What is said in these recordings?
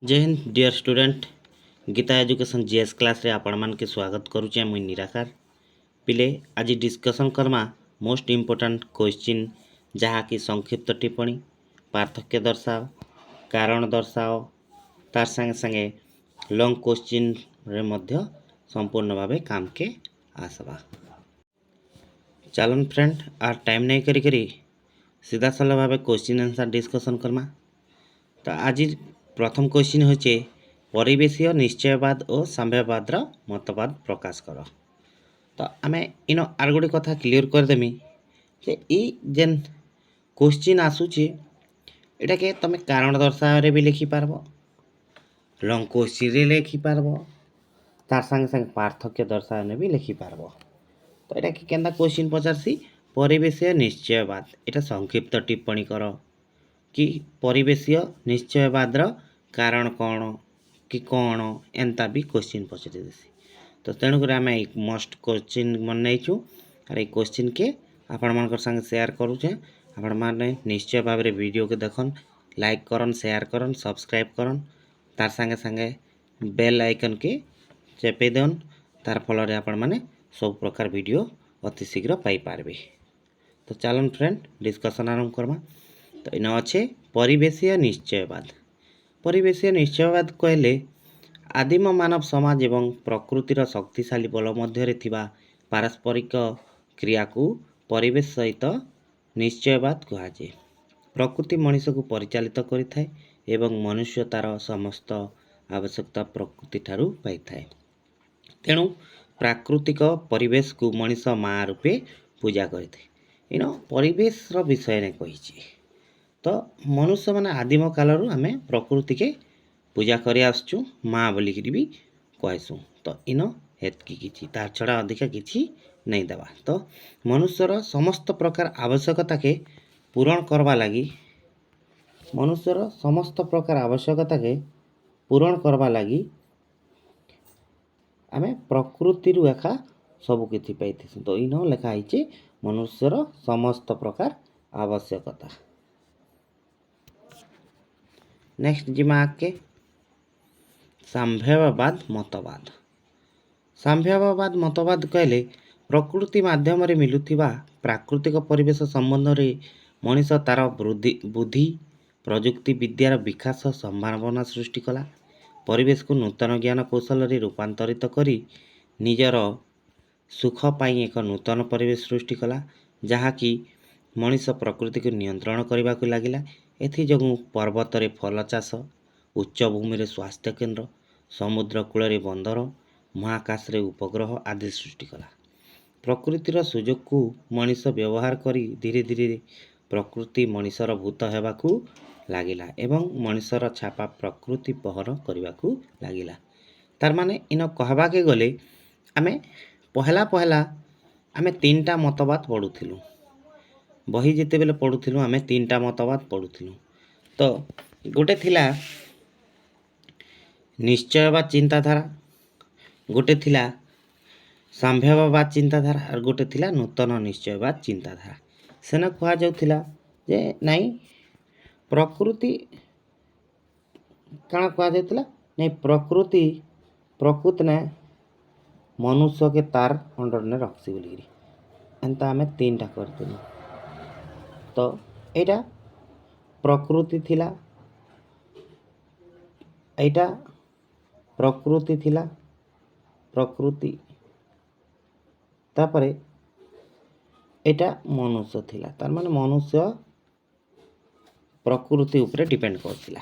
जय हिंद dear student Geeta education GS class रे आपण मान के स्वागत करूचे मुई निराकार पिले आज discussion Karma most important question जहाँ की संक्षिप्त टिप्पणी पार्थक्य दर्शाओ कारण दर्शाओ तार संगे संगे लॉन्ग क्वेश्चन रे मध्य संपूर्ण भावे काम के आसबा। चलन फ्रेंड आर टाइम नहीं करी करी सीधा साला भावे क्वेश्चन आंसर डिस्कशन करमा। तो आज प्रथम क्वेश्चन होचे परिवेशीय निश्चयवाद और साम्यवाद मतवाद प्रकाश कर। तो आम इन आर गोटे कथा क्लीयर करदेमी जे ई जेन क्वेश्चन आसूचे एटा के तमे कारण दर्शावे भी लिखिपार लॉन्ग क्वेश्चन रे लिखिपार तार संगे संगे पार्थक्य दर्शावे भी लिखिपार। तो एटा के केंदा क्वेश्चन पचारसी परिवेशीय निश्चयवाद एटा संक्षिप्त टिप्पणी कर कि परिवेशीय निश्चयवाद कारण कौन कि कौन एंता भी क्वेश्चन पचारि देसी। तो तेणुक आम एक मस्ट क्वेश्चन मनईचु और ये क्वेश्चन के आपण मान संगे शेयर करुचे। आपण माने निश्चय भाव में वीडियो के देखन लाइक करन शेयर करन सब्सक्राइब करन तार संगे संगे बेल आइकन के चेपे देन तार फल आपण माने सब प्रकार वीडियो अति शीघ्र पाई पारबे। तो चलन फ्रेंड डिस्कशन आरंभ करमा। तो इन अच्छे परिवेशीय निश्चयवाद। परिवेशीय निश्चयवाद कहले आदिम मानव समाज एवं प्रकृतिर शक्तिशाली बल मध्य पारस्परिक क्रिया को परिवेश सहित निश्चयवाद कहुए। प्रकृति मनुष्य को परिचालित करिथाए एवं मनुष्य तार समस्त आवश्यकता प्रकृति ठारू पाइथाए। तेणु प्राकृतिक परिवेश को मनुष्य माँ रूपे पूजा करिथाए। इन परिवेश विषय ने कही। तो मनुष्य माने आदिम कालरू आमे प्रकृति के पूजा करी आसचु माँ बोलिकी भी कहसु। तो इन हेतकी किछि तार छड़ा अधिका किछि नहीं देवा। तो मनुष्यर समस्त प्रकार आवश्यकता के पूरण करवा लगी मनुष्यर समस्त प्रकार आवश्यकता के पूरण करवा लगी आमे प्रकृति रु एका सब किछि पाइथिसु। तो इन लेखा आइछि मनुष्यर समस्त प्रकार आवश्यकता। नेक्स्ट जिमा आके साम्यवाद मतवाद। साम्यवाद मतवाद कहले प्रकृति माध्यम रे मिलुथिबा प्राकृतिक परिवेश संबंध रे मनीष तार बुद्धि प्रजुक्ति विद्यार विकास संभावना सृष्टि कला। परिवेश को नूतन ज्ञान कौशल रे रूपांतरित करी निजर सुख पाई एक नूतन परिवेश सृष्टि कला जहाँकि मनीष प्रकृति को नियंत्रण करने को लगिला। एथि जोगु पर्वत रे फल चाष उच्च भूमि रे स्वास्थ्य केन्द्र समुद्र कूल रे बंदर महाकाश रे उपग्रह आदि सृष्टि कला। प्रकृतिर सुजोग को मनीष व्यवहार करी धीरे धीरे प्रकृति मनीषर भूत हेबाकू लागिला एवं मनीषर छापा प्रकृति बहन करने लगिला। तार माने इन कहबा के गले आमे पहला पहला आमे तीनटा मतवाद पढ़ुथिलु बही जिते बेले पढ़ुथिलु आमे तीनटा मतवाद पढ़ुथिलु। तो गोटे थिला निश्चयवाद चिंताधारा गोटे थिला साम्यवाद चिंताधारा और गोटे थिला नूतन निश्चयवाद चिंताधारा। सेना कहा जाउथिला जे नहीं प्रकृति काना कहा जाउथिला नहीं प्रकृति ने मनुष्य के तार अंडर ने रखसी बोली एंता आमे तीनटा करथिलु। तो एटा प्रकृति थिला एटा प्रकृति थिला प्रकृति तापरे एटा मनुष्य थिला। तार माने मनुष्य प्रकृति ऊपर डिपेंड करथिला।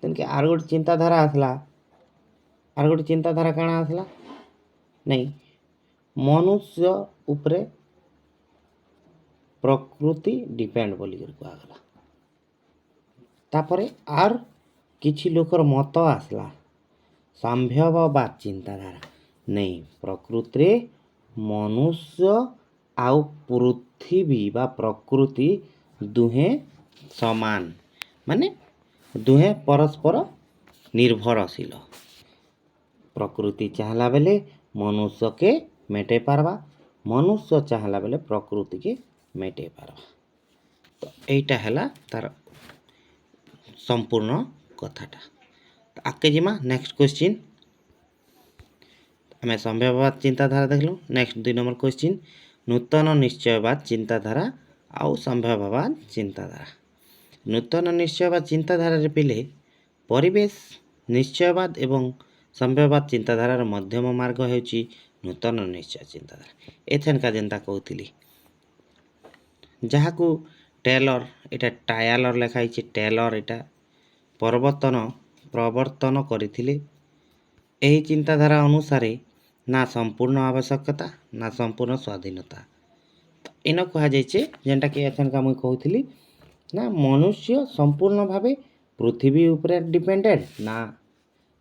तेन के आर गोटे चिंताधारा आसला आर गोटे चिंताधारा काना आसला नहीं मनुष्य ऊपर प्रकृति डिपेंड बोली कहगला। तापरे आर किछि लोकर मत आसला साम्यवाद चिंताधारा नहीं प्रकृति रे मनुष्य आउ पृथ्वी बा प्रकृति दुहे समान माने दुहे परस्पर निर्भरशील। प्रकृति चाहला बेले मनुष्य के मेटे पारबा मनुष्य चाहला बेले प्रकृति के मेटे पारबा। तो एटा हैला तार संपूर्ण कथाटा। आगे जिमा नेक्स्ट क्वेश्चन आम संभाव्यवाद चिंताधारा देखलु। नेक्स्ट 2 नंबर क्वेश्चन नूतन निश्चयवाद चिंताधारा आउ संभाव्यवाद चिंताधारा। नूतन निश्चयवाद चिंताधारा रे पिले परिवेश निश्चयवाद एवं संभाव्यवाद चिंताधारार मध्यम मार्ग हेउची नूतन निश्चय चिंताधारा। एथेनका जेनता कहूली जहाकू टेलर एटा टायलर लिखाई टेलर एटा प्रवर्तन करथिले। एही चिंताधारा अनुसार ना संपूर्ण आवश्यकता ना संपूर्ण स्वाधीनता इन कहा जाइए जेनटा कि एथेनका मुई कहूली ना मनुष्य संपूर्ण भावे पृथ्वी ऊपर डिपेंडेंट ना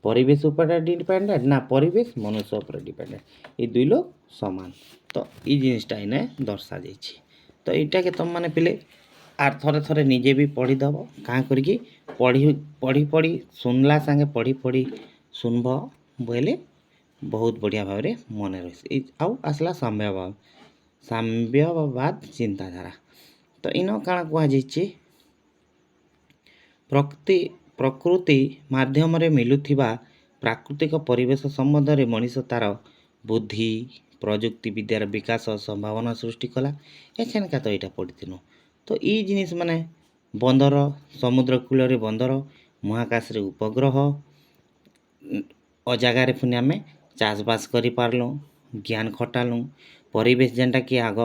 परिवेश ऊपर डिपेंडेंट ना परिवेश मनुष्य ऊपर डिपेंडेंट ये दुई लोग समान। तो ये जिनिसटा इने दर्शा जाइए। तो यहाँ के तुम मैंने पिले आर थरे थरे निजे भी पढ़ीदब क्या करी पढ़ी पढ़ी पढ़ी सुनला संगे पढ़ी पढ़ी सुनब बोले बहुत बढ़िया भाव में मन रही आउ आसला साम्यवाद चिंताधारा। तो इन काଣା कहुचे प्रकृति माध्यम मिलुथिबा प्राकृतिक परिवेश संबंध में मनीष तार बुद्धि प्रजुक्ति विद्यार विकास संभावना सृष्टि कला। एखेनका तो यहाँ पढ़ी तो ये जिनिस माने बंदर समुद्र कूल बंदर महाकाश रे उपग्रह अजागार पुणी आम चाषबास कर पार्लु ज्ञान खटालु परिवेश जेनटा कि आग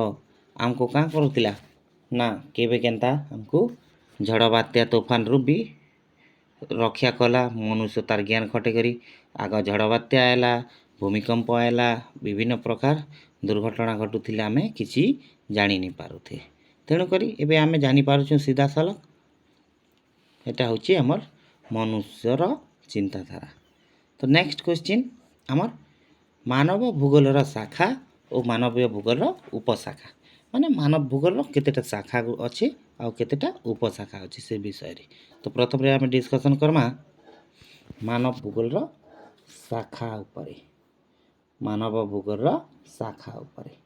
आमको क्या करूला ना केबे केनता आमको झड़ बात्या तूफान रू भी रक्षा कला मनुष्य तार ज्ञान खटे करी आग झड़ बात्या आएला भूमिकंप आएला विभिन्न प्रकार दुर्घटना घटुला आम किसी जानी नहीं पारुथे। तेणुक एबे आम जानीपारुँ सीधा सलख एटा हूँ आमर मनुष्यर चिंताधारा। तो नेक्स्ट क्वेश्चन आमर मानव भूगोलर शाखा और मानवीय भूगोल उपशाखा माने मानव भूगोल केतेटा शाखा अच्छे आउ केतेटा उपशाखा अच्छे से विषय रे। तो प्रथम रे आम डिस्कसन करमा मानव भूगोल शाखा उपरे मानव भूगोल शाखा उपरे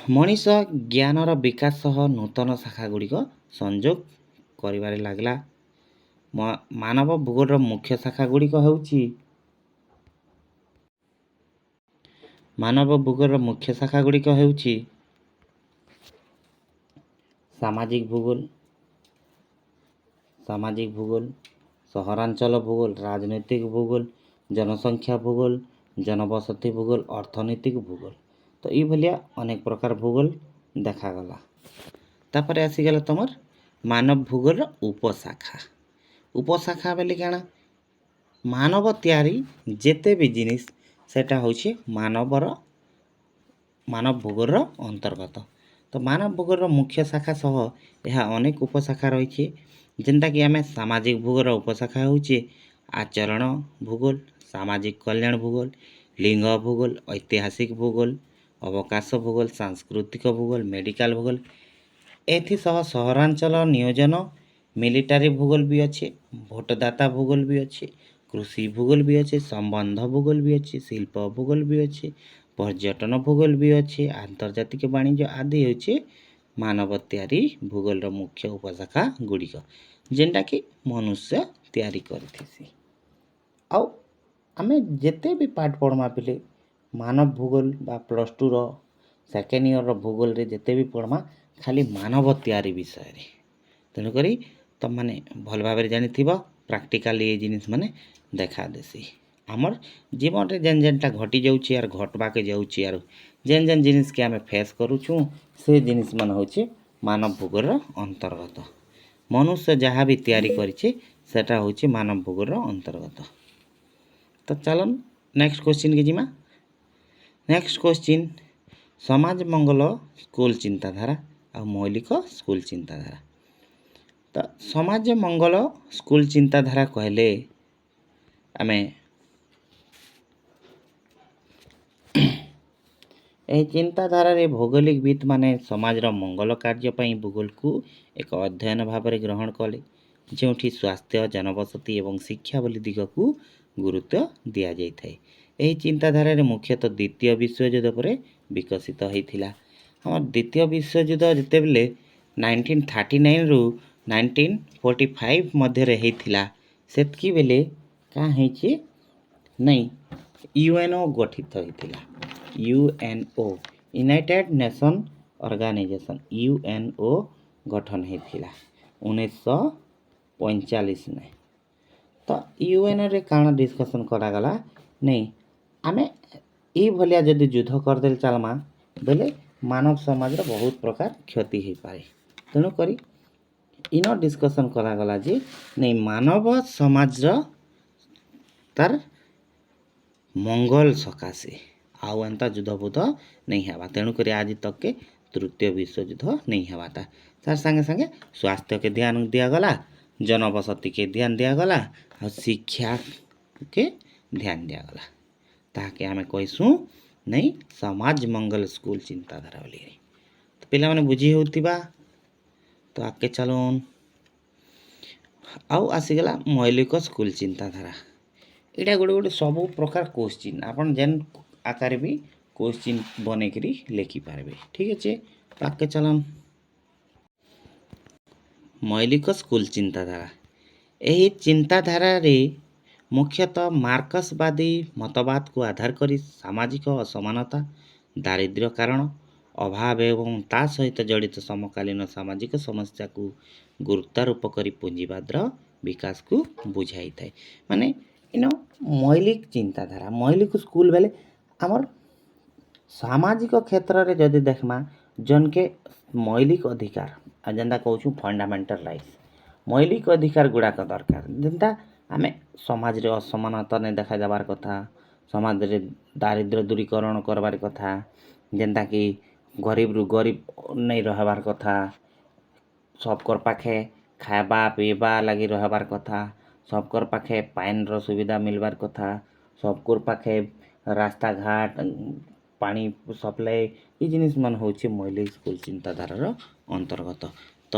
मनीष ज्ञानर विकास सह नूतन शाखा गुड़िक संयोग करिबारे लागला। मानव भूगोल मुख्य शाखा गुड़िक हेउची मानव भूगोल मुख्य शाखा गुड़िक हेउची सामाजिक भूगोल सहरांचल भूगोल राजनैतिक भूगोल जनसंख्या भूगोल जनबसति भूगोल अर्थनैतिक भूगोल। तो ये भलिया अनेक प्रकार भूगोल देखागला। तापर आसीगला तुमर मानव भूगोल उपशाखा बेले क्या मानव तैयारी जेते भी जिनिस सेटा होछि मानव भूगोल अंतर्गत। तो मानव भूगोल मुख्य शाखा सह यह अनेक उपशाखा रही जेनटा कि आम सामाजिक भूगोल उपशाखा होचे आचरण भूगोल सामाजिक कल्याण भूगोल लिंग भूगोल ऐतिहासिक भूगोल अवकाश भूगोल सांस्कृतिक भूगोल मेडिकल भूगोल एथि सह सहरांचल नियोजन मिलिटारी भूगोल भी अच्छे भोटदाता भूगोल भी अच्छे कृषि भूगोल भी अच्छे संबंध भूगोल भी अच्छे शिल्प भूगोल भी अच्छे पर्यटन भूगोल भी अच्छे आंतर्जातिक वाणिज्य आदि होचे मानव तैयारी भूगोल मुख्य उपशाखा गुड़िक जेनटा कि मनुष्य तैयारी करथिसी। आउ आमे जेते भी पाठ पढ़मा पिले मानव भूगोल बा प्लस टू रो सेकेंड ईयर रो भूगोल रे जेते भी पढ़मा खाली मानव तैयारी विषय रे। तेणुक तुम मैंने भल भाव जानी प्राक्टिकाली ये जिनिस माने देखा देसी आमर जीवन रे जेन जेनटा घटी जाउची यार घटबाके जाउची यार जेन जेन जिनिस के आमे फेस करूछु से जिनिस मान होचे मानव भूगोल अंतर्गत मनुष्य जहाँ भी तैयारी करिছে सेटा होचे मानव भूगोल अंतर्गत। तो चलन नेक्स्ट क्वेश्चन के जिमा। नेक्स्ट क्वेश्चन समाज मंगल स्कूल चिंताधारा आ मौलिक स्कूल चिंताधारा। तो समाज मंगल स्कूल चिंताधारा कहले आमे यह चिंताधारा रे भौगोलिकविद माने समाज मंगल कार्य पई भूगोल को एक अध्ययन भाव में ग्रहण कले जोठी स्वास्थ्य जनबसति एवं शिक्षा बोली दिग को गुरुत्व दिया जाय थाए। यही चिंताधारा रे मुख्यतः द्वितीय विश्वयुद्ध पर विकसित होइथिला। हमर द्वितीय विश्वयुद्ध जेते बेले 1939 रु 1945 ମଧ୍ୟରେ ହେଇଥିଲା ସେତିକି ବେଲେ କାଁ ହେଇଛି ନାଇଁ ୟୁଏନ୍ଓ ଗଠିତ ହେଇଥିଲା। ୟୁଏନ୍ଓ ୟୁନାଇଟେଡ୍ ନେସନ୍ ଅର୍ଗାନାଇଜେସନ୍ ୟୁଏନ୍ଓ ଗଠନ ହେଇଥିଲା 1945 ତ ୟୁଏନ୍ଓରେ କାଣା ଡିସ୍କସନ୍ କରାଗଲା ନାଇଁ ଆମେ ଏଇଭଳିଆ ଯଦି ଯୁଦ୍ଧ କରିଦେଲେ ଚାଲମା ବେଲେ ମାନବ ସମାଜର ବହୁତ ପ୍ରକାର କ୍ଷତି ହେଇପାରେ। ତେଣୁକରି ଇନ ଡିସ୍କସନ୍ କରାଗଲା ଯେ ନାଇଁ ମାନବ ସମାଜର ତାର ମଙ୍ଗଲ ସକାଶେ ଆଉ ଏନ୍ତା ଯୁଦ୍ଧ ବୁଦ୍ଧ ନେଇ ହେବା। ତେଣୁକରି ଆଜି ତକକେ ତୃତୀୟ ବିଶ୍ୱଯୁଦ୍ଧ ନେଇ ହେବାଟା ତାର ସାଙ୍ଗେ ସାଙ୍ଗେ ସ୍ୱାସ୍ଥ୍ୟକେ ଧ୍ୟାନ ଦିଆଗଲା, ଜନବସତିକେ ଧ୍ୟାନ ଦିଆଗଲା ଆଉ ଶିକ୍ଷାକେ ଧ୍ୟାନ ଦିଆଗଲା। ତାହାକେ ଆମେ କହିସୁଁ ନାଇଁ ସମାଜ ମଙ୍ଗଲ ସ୍କୁଲ ଚିନ୍ତାଧାରା ବୋଲିକିରି। ତ ପିଲାମାନେ ବୁଝି ହେଉଥିବା ତ ଆଗକେ ଚାଲୁନ୍। ଆଉ ଆସିଗଲା ମୌଳିକ ସ୍କୁଲ ଚିନ୍ତାଧାରା। ଏଇଟା ଗୋଟେ ସବୁ ପ୍ରକାର କୋଶ୍ଚିନ୍ ଆପଣ ଯେନ୍ ଆକାରରେ ବି କୋଶ୍ଚିନ୍ ବନେଇକିରି ଲେଖିପାରିବେ। ଠିକ୍ ଅଛି ଆଗକେ ଚାଲନ୍। ମୌଳିକ ସ୍କୁଲ ଚିନ୍ତାଧାରା। ଏହି ଚିନ୍ତାଧାରାରେ ମୁଖ୍ୟତଃ ମାର୍କସବାଦୀ ମତବାଦକୁ ଆଧାର କରି ସାମାଜିକ ଅସମାନତା, ଦାରିଦ୍ର୍ୟ କାରଣ, ଅଭାବ ଏବଂ ତା ସହିତ ଜଡ଼ିତ ସମକାଳୀନ ସାମାଜିକ ସମସ୍ୟାକୁ ଗୁରୁତ୍ୱାରୋପ କରି ପୁଞ୍ଜିବାଦର ବିକାଶକୁ ବୁଝାଇଥାଏ। ମାନେ ଇନ ମୌଳିକ ଚିନ୍ତାଧାରା ମୌଳିକ ସ୍କୁଲ ବେଲେ ଆମର ସାମାଜିକ କ୍ଷେତ୍ରରେ ଯଦି ଦେଖମା ଜଣକେ ମୌଳିକ ଅଧିକାର ଆଉ ଯେନ୍ତା କହୁଛୁ ଫଣ୍ଡାମେଣ୍ଟାଲ ରାଇଟ୍ସ ମୌଳିକ ଅଧିକାର ଗୁଡ଼ାକ ଦରକାର। ଯେନ୍ତା ଆମେ ସମାଜରେ ଅସମାନତା ନେଇ ଦେଖାଯାବାର କଥା, ସମାଜରେ ଦାରିଦ୍ର୍ୟ ଦୂରୀକରଣ କରବାର କଥା, ଯେନ୍ତାକି ଗରିବରୁ ଗରିବ ନେଇ ରହିବାର କଥା, ସବକର ପାଖେ ଖାଇବା ପିଇବା ଲାଗି ରହିବାର କଥା, ସବକର ପାଖେ ପାଏନର ସୁବିଧା ମିଲବାର କଥା, ସବକର ପାଖେ ରାସ୍ତାଘାଟ ପାଣି ସପ୍ଲାଏ ଏ ଜିନିଷ ମାନ ହେଉଛି ମୌଳିକ ସ୍କୁଲ ଚିନ୍ତାଧାରାର ଅନ୍ତର୍ଗତ। ତ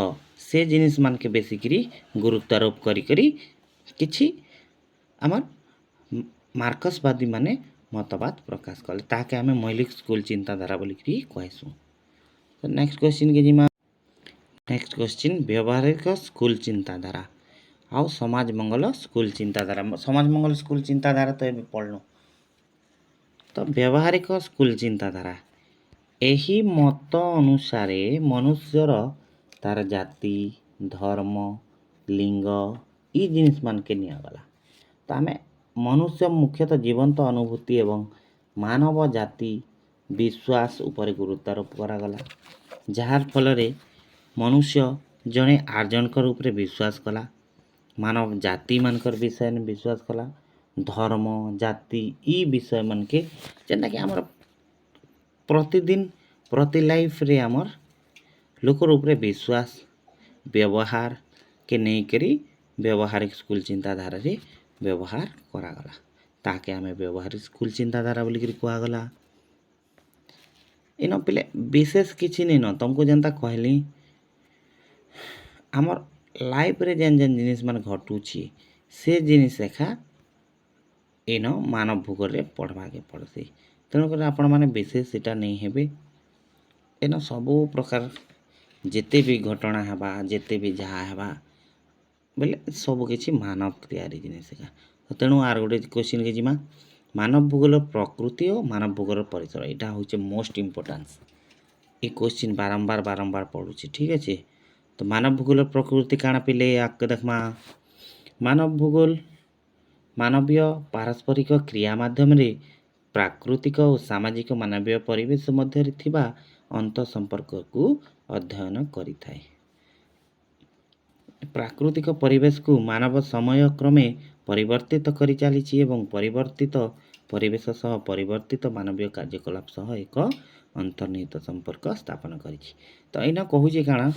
ସେ ଜିନିଷ ମାନକେ ବେଶିକିରି ଗୁରୁତ୍ୱାରୋପ କରି କିଛି ଆମର ମାର୍କସବାଦୀ ମାନେ ମତବାଦ ପ୍ରକାଶ କଲେ ତାହାକେ ଆମେ ମୌଳିକ ସ୍କୁଲ ଚିନ୍ତାଧାରା ବୋଲିକିରି କହିସୁଁ। ତ ନେକ୍ସଟ କ୍ୱେଶ୍ଚିନ୍କେ ଯିମା। ନେକ୍ସଟ କ୍ୱେଶ୍ଚିନ୍ ବ୍ୟବହାରିକ ସ୍କୁଲ ଚିନ୍ତାଧାରା ଆଉ ସମାଜ ମଙ୍ଗଲ ସ୍କୁଲ ଚିନ୍ତାଧାରା। ସମାଜ ମଙ୍ଗଲ ସ୍କୁଲ ଚିନ୍ତାଧାରା ତ ଏବେ ପଢ଼ଲୁ। ତ ବ୍ୟବହାରିକ ସ୍କୁଲ ଚିନ୍ତାଧାରା ଏହି ମତ ଅନୁସାରେ ମନୁଷ୍ୟର ତାର ଜାତି, ଧର୍ମ, ଲିଙ୍ଗ ଇ ଜିନିଷ ମାନକେ ନିଆଗଲା। ତ ଆମେ ମନୁଷ୍ୟ ମୁଖ୍ୟତଃ ଜୀବନ୍ତ ଅନୁଭୂତି ଏବଂ ମାନବ ଜାତି ବିଶ୍ୱାସ ଉପରେ ଗୁରୁତ୍ୱାରୋପ କରାଗଲା, ଯାହାର ଫଳରେ ମନୁଷ୍ୟ ଜଣେ ଆର୍ ଜଣଙ୍କର ଉପରେ ବିଶ୍ୱାସ କଲା, ମାନବ ଜାତିମାନଙ୍କର ବିଷୟରେ ବିଶ୍ୱାସ କଲା, ଧର୍ମ ଜାତି ଇ ବିଷୟ ମାନକେ ଯେନ୍ଟାକି ଆମର ପ୍ରତିଦିନ ପ୍ରତି ଲାଇଫରେ ଆମର ଲୋକର ଉପରେ ବିଶ୍ୱାସ ବ୍ୟବହାରକେ ନେଇକରି ବ୍ୟବହାରିକ ସ୍କୁଲ ଚିନ୍ତାଧାରାରେ ବ୍ୟବହାର କରାଗଲା। ତାହାକେ ଆମେ ବ୍ୟବହାରିକ ସ୍କୁଲ ଚିନ୍ତାଧାରା ବୋଲିକିରି କୁହାଗଲା। ଇନ ପିଲେ ବିଶେଷ କିଛି ନେଇନ ତମକୁ ଯେନ୍ତା କହିଲି ଆମର ଲାଇଫରେ ଯେନ୍ ଯେନ୍ ଜିନିଷ ମାନେ ଘଟୁଛି ସେ ଜିନିଷ ଏକା ଇନ ମାନବ ଭୂଗୋଳରେ ପଢ଼ବାକେ ପଡ଼୍ସି। ତେଣୁକରି ଆପଣମାନେ ବିଶେଷ ସେଟା ନେଇ ହେବେ। ଇନ ସବୁ ପ୍ରକାର ଯେତେ ବି ଘଟଣା ହେବା ଯେତେ ବି ଯାହା ହେବା ବୋଲେ ସବୁକିଛି ମାନବ ତିଆରି ଜିନିଷ ଏକା। ତେଣୁ ଆର ଗୋଟେ କ୍ୱେଶ୍ଚିନ୍କେ ଯିମା। ମାନବ ଭୂଗୋଳ ପ୍ରକୃତି ଓ ମାନବ ଭୂଗୋଳର ପରିସର ଏଇଟା ହେଉଛି ମୋଷ୍ଟ ଇମ୍ପୋର୍ଟାନ୍ସ। ଏ କ୍ୱେଶ୍ଚିନ୍ ବାରମ୍ବାର ପଡ଼ୁଛି। ଠିକ୍ ଅଛି। ତ ମାନବ ଭୂଗୋଳ ପ୍ରକୃତି କାଣା ପିଲେ ଆଗକେ ଦେଖମା। ମାନବ ଭୂଗୋଳ ମାନବୀୟ ପାରସ୍ପରିକ କ୍ରିୟା ମାଧ୍ୟମରେ ପ୍ରାକୃତିକ ଓ ସାମାଜିକ ମାନବୀୟ ପରିବେଶ ମଧ୍ୟରେ ଥିବା ଅନ୍ତଃସମ୍ପର୍କକୁ ଅଧ୍ୟୟନ କରିଥାଏ। ପ୍ରାକୃତିକ ପରିବେଶକୁ ମାନବ ସମୟ କ୍ରମେ ପରିବର୍ତ୍ତିତ କରି ଚାଲିଛି ଏବଂ ପରିବର୍ତ୍ତିତ ପରିବେଶ ସହ ପରିବର୍ତ୍ତିତ ମାନବୀୟ କାର୍ଯ୍ୟକଳାପ ସହ ଏକ ଅନ୍ତର୍ନିହିତ ସମ୍ପର୍କ ସ୍ଥାପନ କରିଛି। ତ ଏଇନା କହୁଛି କାଣା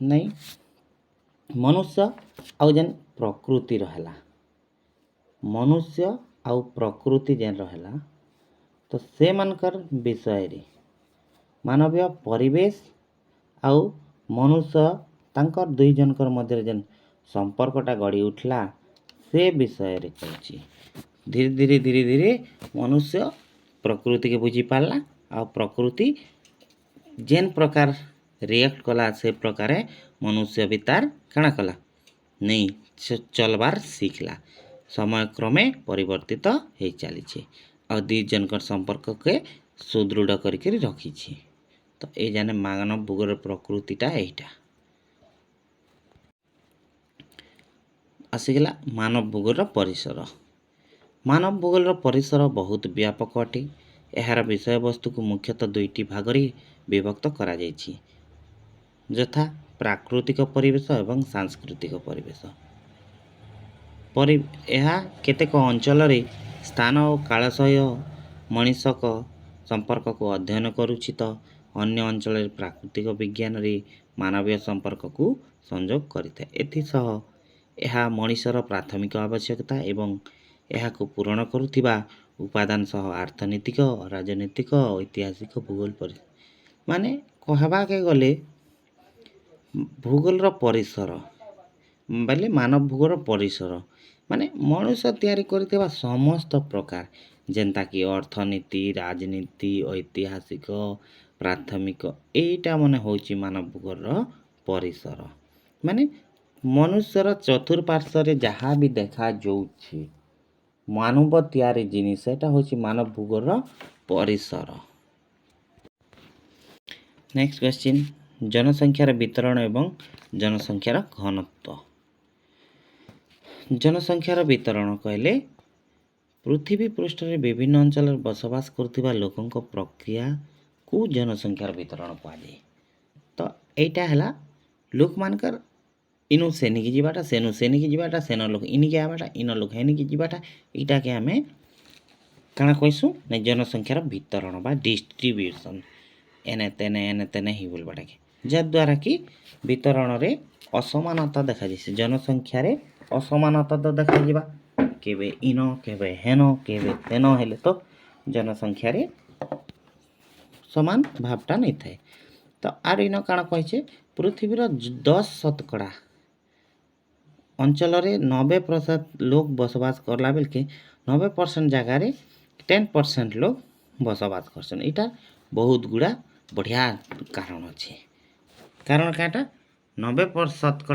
ନାଇଁ ମନୁଷ୍ୟ ଆଉ ଯେନ୍ ପ୍ରକୃତି ରହେଲା ମନୁଷ୍ୟ ଆଉ ପ୍ରକୃତି ଯେନ୍ ରହେଲା ତ ସେମାନଙ୍କର ବିଷୟରେ ମାନବୀୟ ପରିବେଶ ଆଉ ମନୁଷ୍ୟ ତାଙ୍କର ଦୁଇ ଜଣଙ୍କର ମଧ୍ୟରେ ଯେନ୍ ସମ୍ପର୍କଟା ଗଢ଼ି ଉଠିଲା ସେ ବିଷୟରେ କହୁଛି। ଧୀରେ ଧୀରେ ମନୁଷ୍ୟ ପ୍ରକୃତିକେ ବୁଝିପାରିଲା ଆଉ ପ୍ରକୃତି ଯେନ୍ ପ୍ରକାର रिएक्ट कला से प्रकार मनुष्य भी तार काଣା कला नहीं चलबार शिखला समय क्रमे परिवर्तित हो चली और दी जनकर संपर्क के सुदृढ़ करके रखी तो ये जाने मानव भूगोल प्रकृतिटा यहीटा आसीगला मानव भूगोल परिसर मानव भूगोल परिसर बहुत व्यापक अटे यार विषय वस्तु को मुख्यतः दुईटी भाग विभक्त करा जायछि यथा प्राकृतिक परिवेश एवं सांस्कृतिक परिवेश केतेक अंचल स्थान और काल सहित मनुष्यक संपर्क को अध्ययन करुछि तो अन्य अंचल प्राकृतिक विज्ञान रे मानवीय संपर्क को संयोग करिଥାଏ एथिसह यह मनुष्यर प्राथमिक आवश्यकता एवं यह को पूरण करुथिबा उपादान सह अर्थनैतिक राजनैतिक ऐतिहासिक भूगोल पर माने कहबा के गले भूगोल परिसर बोले मानव भूगोल परिसर माने मनुष्य तैयारी करथिबा समस्त प्रकार जेंता कि अर्थनीति राजनीति ऐतिहासिक प्राथमिक एटा माने होची मानव भूगोल परिसर माने मनुष्यर चतुर्पार्श्व रे जहाँ भी देखा जाउछि मानव तैयारी जिनिस एटा होची मानव भूगोल परिसर। नेक्स्ट क्वेश्चन जनसंख्यार वितरण एवं जनसंख्यार घनत्व जनसंख्यार वितरण कहले पृथ्वी पृष्ठ रे विभिन्न अंचल बसवास करथिबा लोकंक प्रक्रिया को जनसंख्यार वितरण कहले तो एटा हला लोक मानकर इनु सेनिकी जीवाटा सेनु सेनिकी जीवाटा सेन लोक इनिके आबाटा इन लोक हेनिकी जीवाटा इटा के हमें काना कहसु ने जनसंख्यार वितरण बा डिस्ट्रीब्यूशन एने तेने ही बोलबाटा के जद्वारा कि वितरण रे असमानता देखा जाइसे जनसंख्या रे असमानता तो देखा जिबा केबे इन केबे हेन केबे तेन हेले तो जनसंख्या रे समान भावटा नहीं थाए तो आर इन काना कहछे पृथ्वीर 10% अंचल रे 90% लोग बसवास करला बेल के 90% जगह रे 10% लोग बसवास करछन इटा बहुत गुड़ा बढ़िया कारण अच्छे कारण काटा 90%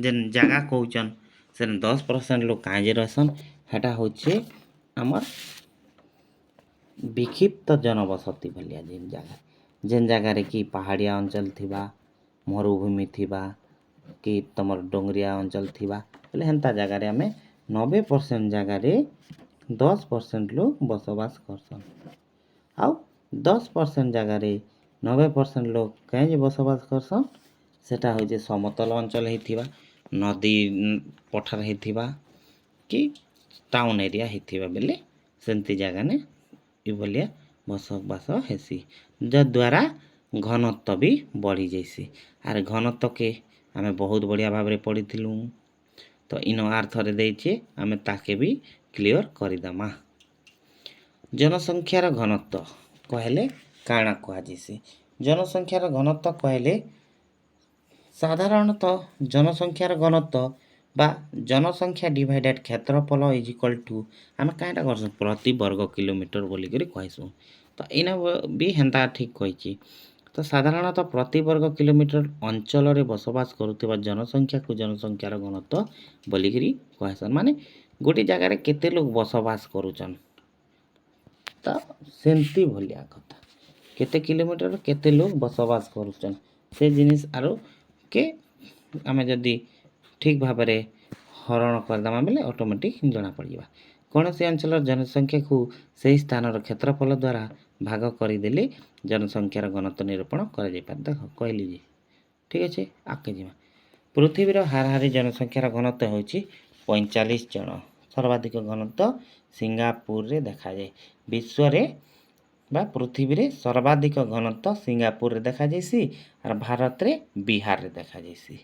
जेन जगह कहउचन से 10% लोग काजे रहसन हेटा होचे हमर विक्षिप्त जनबसति भलिया जेन जगह रे कि पहाड़िया अंचल थिबा मरुभूमि थिबा कि तमर डोंगरिया अंचल थिबा बोले हेंता जगह रे हमें 90% जगह रे 10% लोग बसवास करसन आउ 10% जगह रे 90% लोग कहीं बसवास करसन सेटा होचे समतल अंचल हेथिबा नदी पठार हेथिबा कि टाउन एरिया हेथिबा बेले सेंती जगह ने इ भलिया बसवास हेसी जद्वारा घनत्व भी बढ़ी जैसी आर घनत्व के आमे बहुत बढ़िया भाव रे पढ़िथिलु तो इन आर थरे देइछे आमे ताके भी क्लियर करिदमा जनसंख्यार घनत्व कहले काଣା कुहाजिसी जनसंख्यार घनत्व कहले साधारणतः जनसंख्यार घनत्व बा जनसंख्या डिवाइडेड क्षेत्रफल इज इक्वल टू आमे काटा करसु प्रति वर्ग किलोमीटर बोली करी कहसु तो इना भी हेंता ठीक कहिछि तो साधारणतः प्रति वर्ग किलोमीटर अंचल रे बसवास करुथिबा जनसंख्या को जनसंख्यार घनत्व बोली करी कहसन माने गोटे जगह रे केते लोग बसवास करूचन तो सेंती भलिया कथा केते किलोमीटर केते लोग बसवास करूचन से जिनिस आरो के आमे जदी ठीक भाव रे हरण करदमा बेले ऑटोमेटिक जना पड़िबा कौन से अंचल जनसंख्या को सही स्थान क्षेत्रफल द्वारा भाग करदेले जनसंख्यार घनत्व निरूपण कर देख कहली जे ठीक अच्छे आगे जीवा पृथ्वीर हाराहारी जनसंख्यार घनत्व होची 45 जन सर्वाधिक घनत्व सिंगापुर रे देखा जाए विश्व रे बा पृथ्वी रे सर्वाधिक घनत्व सिंगापुर रे देखा जाइसी और भारत रे बिहार रे देखा जाइसी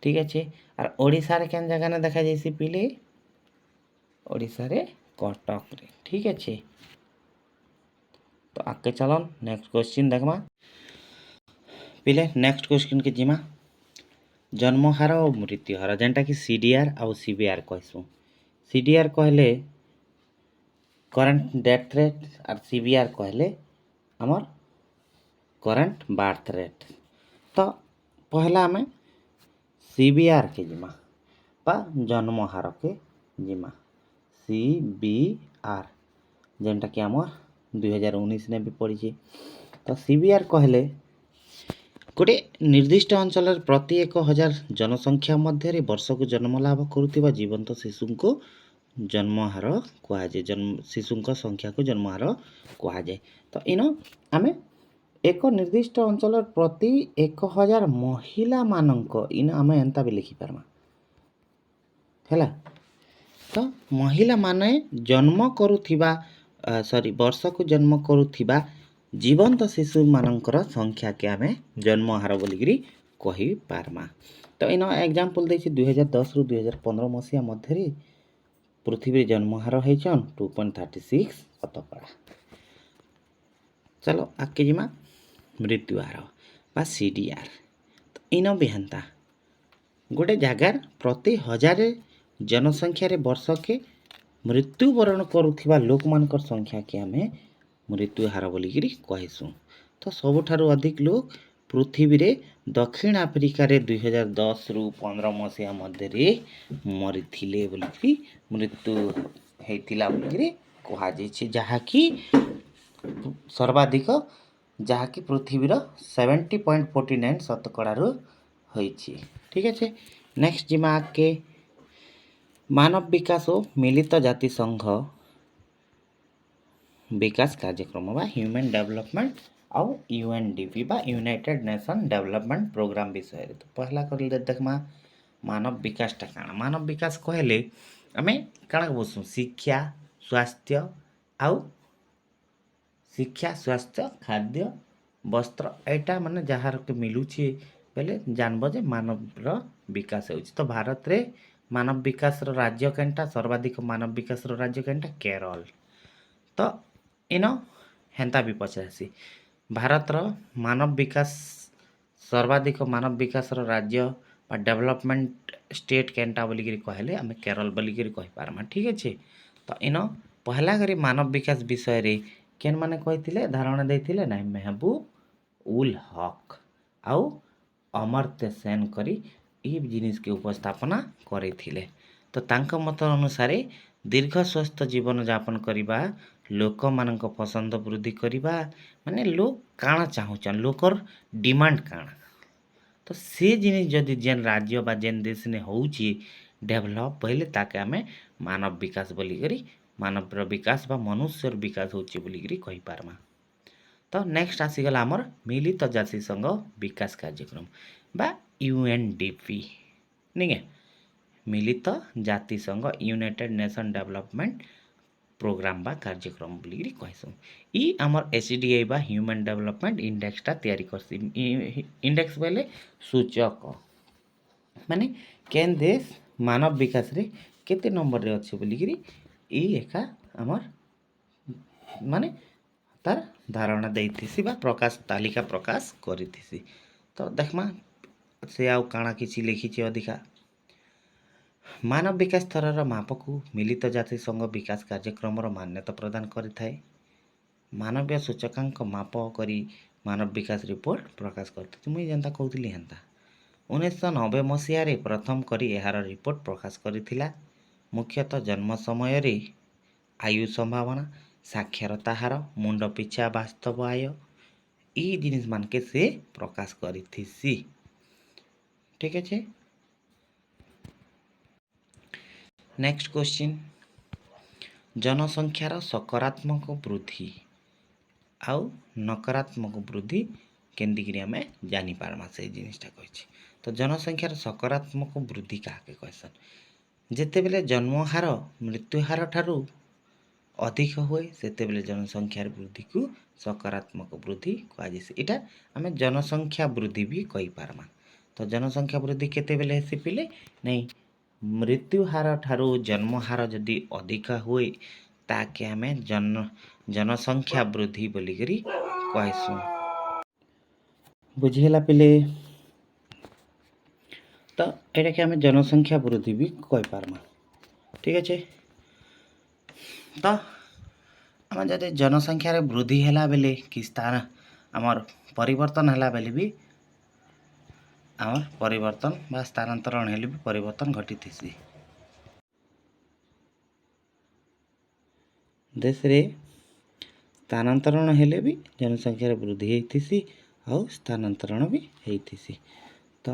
ठीक अच्छे और ओडिशा रे केन जगह ने देखा जाइसी पिले ओडिशा रे कटक रे ठीक अच्छे तो आगे चलन नेक्स्ट क्वेश्चन देखमा पिले नेक्स्ट क्वेश्चन के जिमा जन्म हार और मृत्यु हार जेनटा कि सीडीआर और सीबीआर कहसु सीडीआर कहले करंट डेथ रेट और सीबीआर कहले हमर करंट बर्थ रेट तो पहला आम सीबीआर के जिमा बा जन्म हार के जिमा सीबीआर जेनटा कि आम 2019 ने भी पड़ी। तो सीबीआर कहले गोटे निर्दिष्ट अंचल प्रति 1000 जनसंख्या मध्य वर्षक जन्म लाभ करुवा जीवंत शिशु को जन्महार कहुए। शिशु संख्या को जन्महार कहुए। तो इन आम एक निर्दिष्ट अंचल प्रति 1000 महिला मानक इन आम एंता भी लिखिपारमा है। तो महिला माने जन्म करुथिबा सॉरी वर्ष को जन्म करुथिबा जीवंत शिशु मानकर संख्या के आम जन्महार बोलिकी कही पारमा। तो इन एग्जांपल देखिए 2010 रु 2015 मसीहा मध्य पृथ्वी जन्महार होइछन 2.36 शतकड़ा। चलो आगे जिमा मृत्यु हार बा सीडीआर। तो इन भी हेन्ता गोटे जगार प्रति 1000 जनसंख्या रे वर्ष के मृत्युवरण करुथिबा लोक मानकर संख्या के आम मृत्यु हार बोलिकी कहिसु। तो सबुठारु अधिक लोग पृथ्वी रे दक्षिण आफ्रिका रे 2010 रु 15 मसीहा मध्य मरीथिले बोलिकी मृत्यु होइतिला बोलिकी कहा जाइछि। जहाँकि सर्वाधिक जहाँकि पृथ्वीर 70.49 शतकड़ारू होइछि। ठीक है। नेक्स्ट जिमा के मानव विकास और मिलित जाति संघ विकास कार्यक्रम बा ह्यूमन डेवलपमेंट आउ यूएनडीपी बा यूनाइटेड नेशन डेवलपमेंट प्रोग्राम विषय। तो पहला कर देखमा मानव विकासटा काଣା। मानव विकास कहले आमे काଣା बुझसु शिक्षा स्वास्थ्य खाद्य वस्त्र एटा माने जहार के मिलुछि पहले जानबो जे मानव विकास होछि। तो भारत रे मानव विकास राज्य केनटा सर्वाधिक मानव विकास राज्य केनटा केरल। तो इन हेन्ता भी पचासी भारत मानव विकास सर्वाधिक मानव विकास राज्य बा डेवलपमेंट स्टेट केनटा बोलिकी कहले आम केरल बोलिकी कहि पारमा। ठीक अच्छे। तो इन पहला करी मानव विकास विषय रे केन माने कहिथिले धारणा देथिले ना महबूब उल हक आउ अमर्त्य सेन करी ई जिनिस के उपस्थापना करिथिले। तो तांका मत अनुसार दीर्घ स्वस्थ जीवन यापन करिबा लोक मानक पसंद वृद्धि करिबा माने लोक काଣା चाहुचन लोकर डिमांड काଣା। तो से जिनिस जदि जेन राज्य बा जेन देश ने होउची डेवलप पहले ताके आमे मानव विकास बोली करी मानव विकास बा मनुष्यर विकास होची बोली करी कहि पारमा। तो नेक्स्ट आसीगला आमर मिलित जाति संघ विकास कार्यक्रम बा यूएनडीपी नहीं मिलित जाति संघ यूनाइटेड नेशन डेवलपमेंट प्रोग्राम बा कार्यक्रम बोलिकी कहसु। ई आमर एसडीआई बा ह्यूमन डेवलपमेंट इंडेक्सटा तैयारी करसी। इंडेक्स बोले सूचक माने केन देश मानव विकास रे केते नंबर रे अछि बोलिकी ई एका आमर माने तार धारणा देइथिसी बा प्रकाश तालिका प्रकाश करिथिसी। तो देखमा से आउ काଣା किछि लिखिछि अधिका मानव विकास स्तरर मापकु मिलित जाति संघ विकास कार्यक्रम मान्यता प्रदान करिथाए। मानवीय सूचकांक माप करी मानव विकास रिपोर्ट प्रकाश करते। मुझे जेनता कहूली हेन्ता 1990 मसीह प्रथम करी यार रिपोर्ट प्रकाश करिथिला। मुख्यतः जन्म समय रे आयु संभावना साक्षरता हार मुंड पिछा वास्तव आय ई जिनिस मानके से प्रकाश करिथिसी। ठीक है। नेक्स्ट क्वेश्चन जनसंख्यार सकारात्मक वृद्धि आउ नकारात्मक वृद्धि केंदिकी आम जानी पारमा से जिनिसटा कही। तो जनसंख्यार सकारात्मक वृद्धि क्या कहसन जेतेबेले जन्म हार मृत्यु हार ठारू अधिक हुए सेतेबेले जनसंख्यार वृद्धि को सकारात्मक वृद्धि कहुए। इटा आम जनसंख्या वृद्धि भी कही पारमा। तो जनसंख्या वृद्धि केतेबेले हेसी पिले नहीं मृत्यु हार ठारू जन्म हार जदि अधिक हुए ताके आम जनसंख्या वृद्धि बोलिकी कहसु। बुझीगला पिले। तो एटा के आम जनसंख्या वृद्धि भी कहि पारमा। ठीक अच्छे। तो आम जदि जनसंख्यार वृद्धि हैला बेले कि स्थान आमर परिवर्तन हैला बेले भी ଆମର ପରିବର୍ତ୍ତନ ବା ସ୍ଥାନାନ୍ତରଣ ହେଲେ ବି ପରିବର୍ତ୍ତନ ଘଟିଥିସି। ଦେଶରେ ସ୍ଥାନାନ୍ତରଣ ହେଲେ ବି जनसंख्यार वृद्धि ହେଇଥିସି ଆଉ ସ୍ଥାନାନ୍ତରଣ ବି ହେଇଥିସି। ତ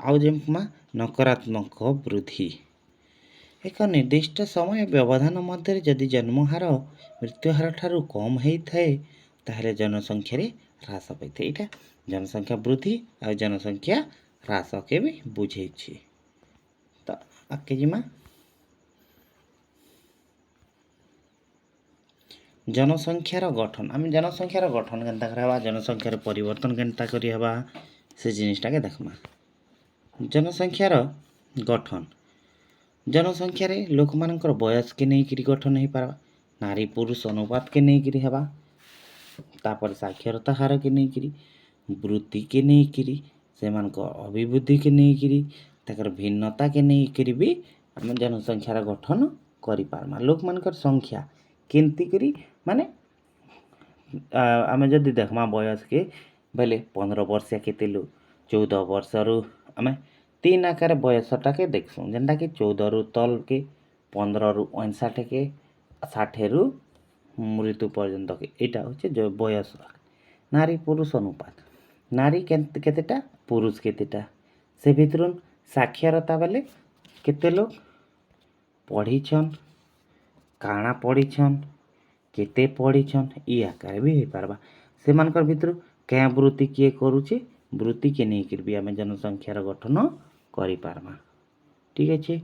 ଆଉ ଯେମା ନକାରାତ୍ମକ ବୃଦ୍ଧି ଏକ ନିର୍ଦ୍ଦିଷ୍ଟ ସମୟ ବ୍ୟବଧାନ ମଧ୍ୟରେ ଯଦି ଜନ୍ମହାର ମୃତ୍ୟୁହାର ଠାରୁ କମ୍ ହେଇଥାଏ ତାହେଲେ जनसंख्याରେ ହ୍ରାସ ପାଇଥାଏ। ଏଇଟା जनसंख्या ବୃଦ୍ଧି ଆଉ जनसंख्या ହ୍ରାସକେ ବି ବୁଝେଇଛି। ତ ଆଗକେ ଯିମା जनसंख्यार गठन। आम जनसंख्यार गठन केन्ता करवा, जनसंख्यार परिवर्तन केन्ता करी हवा से जिनिसटा के देखमा। जनसंख्यार गठन जनसंख्यार लोक मानकर बयस के नहीं करी गठन हो पारबा, नारी पुरुष अनुपात के नहीं करी हवा, तापर साक्षरता हार के नहीं करी, वृत्ति के नहीं करी, से अभिवृद्धि के नहीं करी, ताकर भिन्नता के नहीं करी भी आम जनसंख्यार गठन करि पारमा। लोक मानकर संख्या केमती करी माने आम जदि देखमा बयस के बेले 15 वर्षिया केते लोग 14 वर्ष रु आम 3 आकार बयसटा के देखसुँ, जेनटा कि 14 रु तल के 15 रु 59 के 60 रु मृत्यु पर्यंत के एटा होचे जो बयस। नारी पुरुष अनुपात नारी केतेटा पुरुष केतेटा से भितरुन साक्षरता बेले केते लोग पढ़ीछन, काଣା पढ़ीछन, केते पढ़ीछन ई आकार भी हो पारबा। से मानकर भितर क्या वृत्ति किए करूचे वृत्ति के नहीं कर भी आम जनसंख्यार गठन करि पारमा। ठीक अच्छे।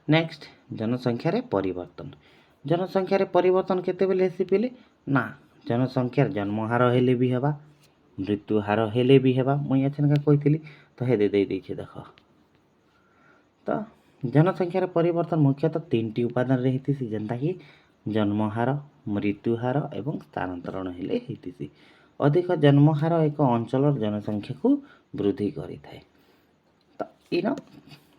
नेक्स्ट जनसंख्यार परिवर्तन। जनसंख्यार परिवर्तन केते बेले हेसी पेले ना जनसंख्यार जन्महार हेले भी हेबा, मृत्यु हार हेले भी हेबा। मुई एछनका कहितली तो हे दे देछे देख। तो जनसंख्यार परिवर्तन मुख्यतः 3टी उपादान रहिथिसी, जेनता कि जन्महार, मृत्युहार एवं स्थानांतरण हेले हेतिसी। अधिक जन्महार एक अंचलर जनसंख्या को वृद्धि करि थाए। तो इन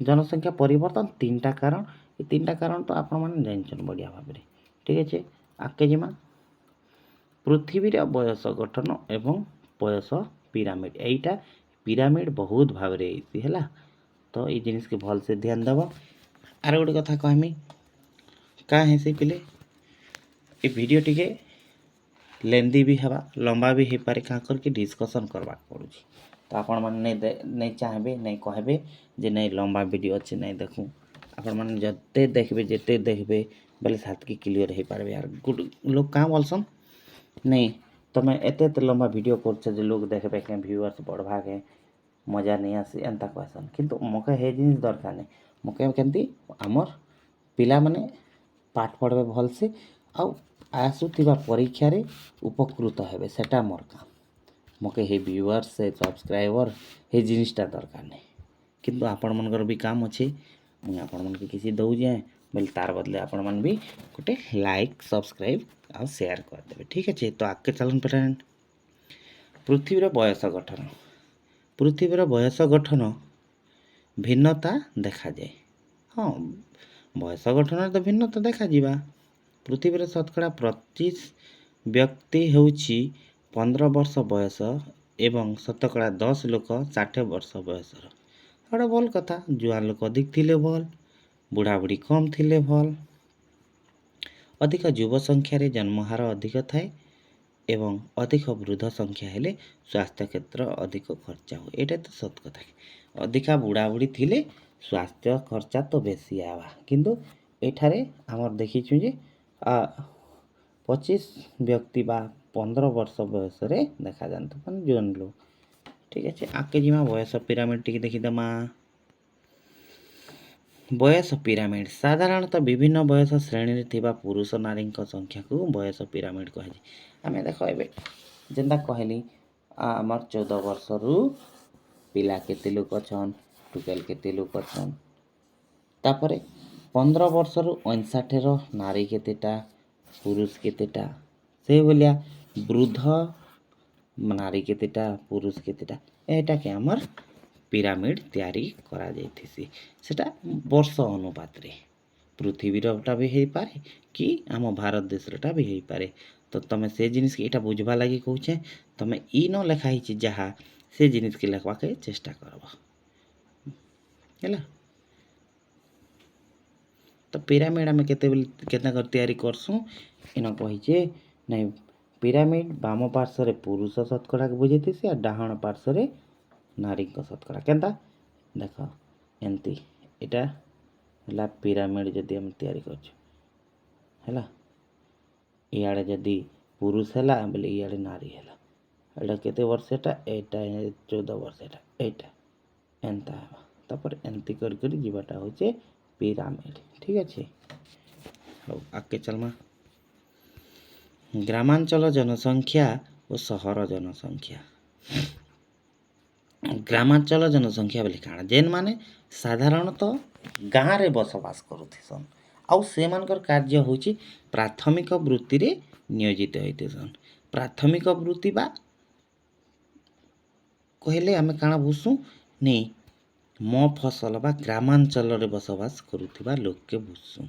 जनसंख्या परिवर्तन 3टा कारण, ये 3टा कारण तो आपण माने जानछन बढ़िया भाबरे। ठीक अच्छे। आगे जिमा पृथ्वीर बयस गठन एवं बयस पिरामिड। एटा पिरामिड बहुत भाबरे हेसी हैला। तो ये जिनिस के भल से ध्यान दब। आर गोटे कथा कहमी का हेसी पिले ये वीडियो टिके लेंदी भी हवा, लंबा भी हो पारे, क्या करके डिस्कसन करवा पड़ुଛି। तो आपण माने नहीं चाहबे नहीं कहबे जे नहीं लंबा वीडियो अच्छे नहीं देखूँ, आपण माने जते देखबे जेते देखबे बेले साथ की क्लियर हो पारे। यार गुड लोग क्या बोलसन नहीं तुम एते एते लंबा वीडियो करछ जे लोग देखबे के व्यूअर्स बढ़वा के मजा नहीं आसी एंता कहसन, किंतु मके हे जिनिस दरकार नहीं। मके केमती आमर पिला माने पाठ पढ़बे भल से आउ आसुथिबा परीक्षा रे उपकृत हेबे, सेटा मोर काम। मके हे व्यूअर्स से सब्सक्राइबर हे जिनिसटा दरकार नहीं, किंतु आपण मनकर भी काम अच्छे। मुझे आपण मन के किसी दऊ जाए बोले तार बदले आपण मन भी गोटे लाइक सब्सक्राइब आ शेयर कर देबे। ठीक अच्छे। तो आगे चलन फ्रेंड पृथ्वीर बयस गठन। पृथ्वीर बयस गठन भिन्नता देखा जाए। हाँ बयस गठन तो भिन्नता देखा जीवा। पृथ्वीर शतकड़ा 25 व्यक्ति होउछि 15 वर्ष बयस एवं शतकड़ा 10 लोक 60 वर्ष बयसर। गोटे भल कथा, जुआन लोक अधिक थिले भल, बुढ़ा बुढ़ी कम थिले भल। अधिक युव संख्यार जन्महार अधिक थाए एवं अधिक वृद्ध संख्या हेले स्वास्थ्य क्षेत्र अधिक खर्चा हो। एटा तो सत कथा। अधिका बुढ़ा बुढ़ी थिले स्वास्थ्य खर्चा तो बेसी आवा, किंतु एठारे आमर देखिछु जे 25 व्यक्ति बा 15 वर्ष बयस रे देखा जानते माने जुआन लोग। ठीक अच्छे। आगे जिमा बयस पिरामिड टिके देखिदेमा। बयस पिरामिड साधारणतः विभिन्न बयस श्रेणी थिबा पुरुष नारी संख्या को बयस पिरामिड कहे। आम देख ए जेनता कहली आमर 14 वर्ष रु पिला केते लोक अछन, 12 केते लोक अछन, तापरे 15 वर्ष रु 59 रो नारी केतेटा पुरुष केतेटा, से भलिया वृद्ध नारी केतेटा पुरुष केतेटा, एटा के आमर पिरामिड तैयारी करा जाइथिसी। सेटा वर्ष अनुपात रे पृथ्वीरटा भी हो पारे कि आम भारत देशरटा भी हो पारे। तो तुम से जिनिस एटा बुझवा लगी कहूचे तुम ई न लेखाई जहाँ से जिनिस के लिखवा के चेष्टा करब है। तो पिरामिड आम केतना तैयारी करसूँ इन कहीचे नहीं पिरामिड बाम पार्श्व पुरुष शतकड़ा के बुझेती और डाहाण पार्श्व नारी शतकड़ा केनता देख एमती इटा है पिरामिड जदि आम तैयारी कर इे जदि पुरुष है बोले इे नारी है एटा केते वर्ष एटा 14 वर्ष एटा एंता है तापर एमती कर जीवाटा होचे पिरामिड। ठीक अच्छे हो आगे चलमा ग्रामांचल जनसंख्या और सहर जनसंख्या। ग्रामांचल जनसंख्या बोले काଣା जेन माने साधारणतः गाँव रे बसवास करुथिसन आउ सेमानकर कार्य होची प्राथमिक वृत्ति रे नियोजित होइतेसन। प्राथमिक वृत्ति बा कहले आमे काଣା बुझसु नहीं मो फसल बा ग्रामांचल रे बसवास करुथिबा लोक के बुझसु।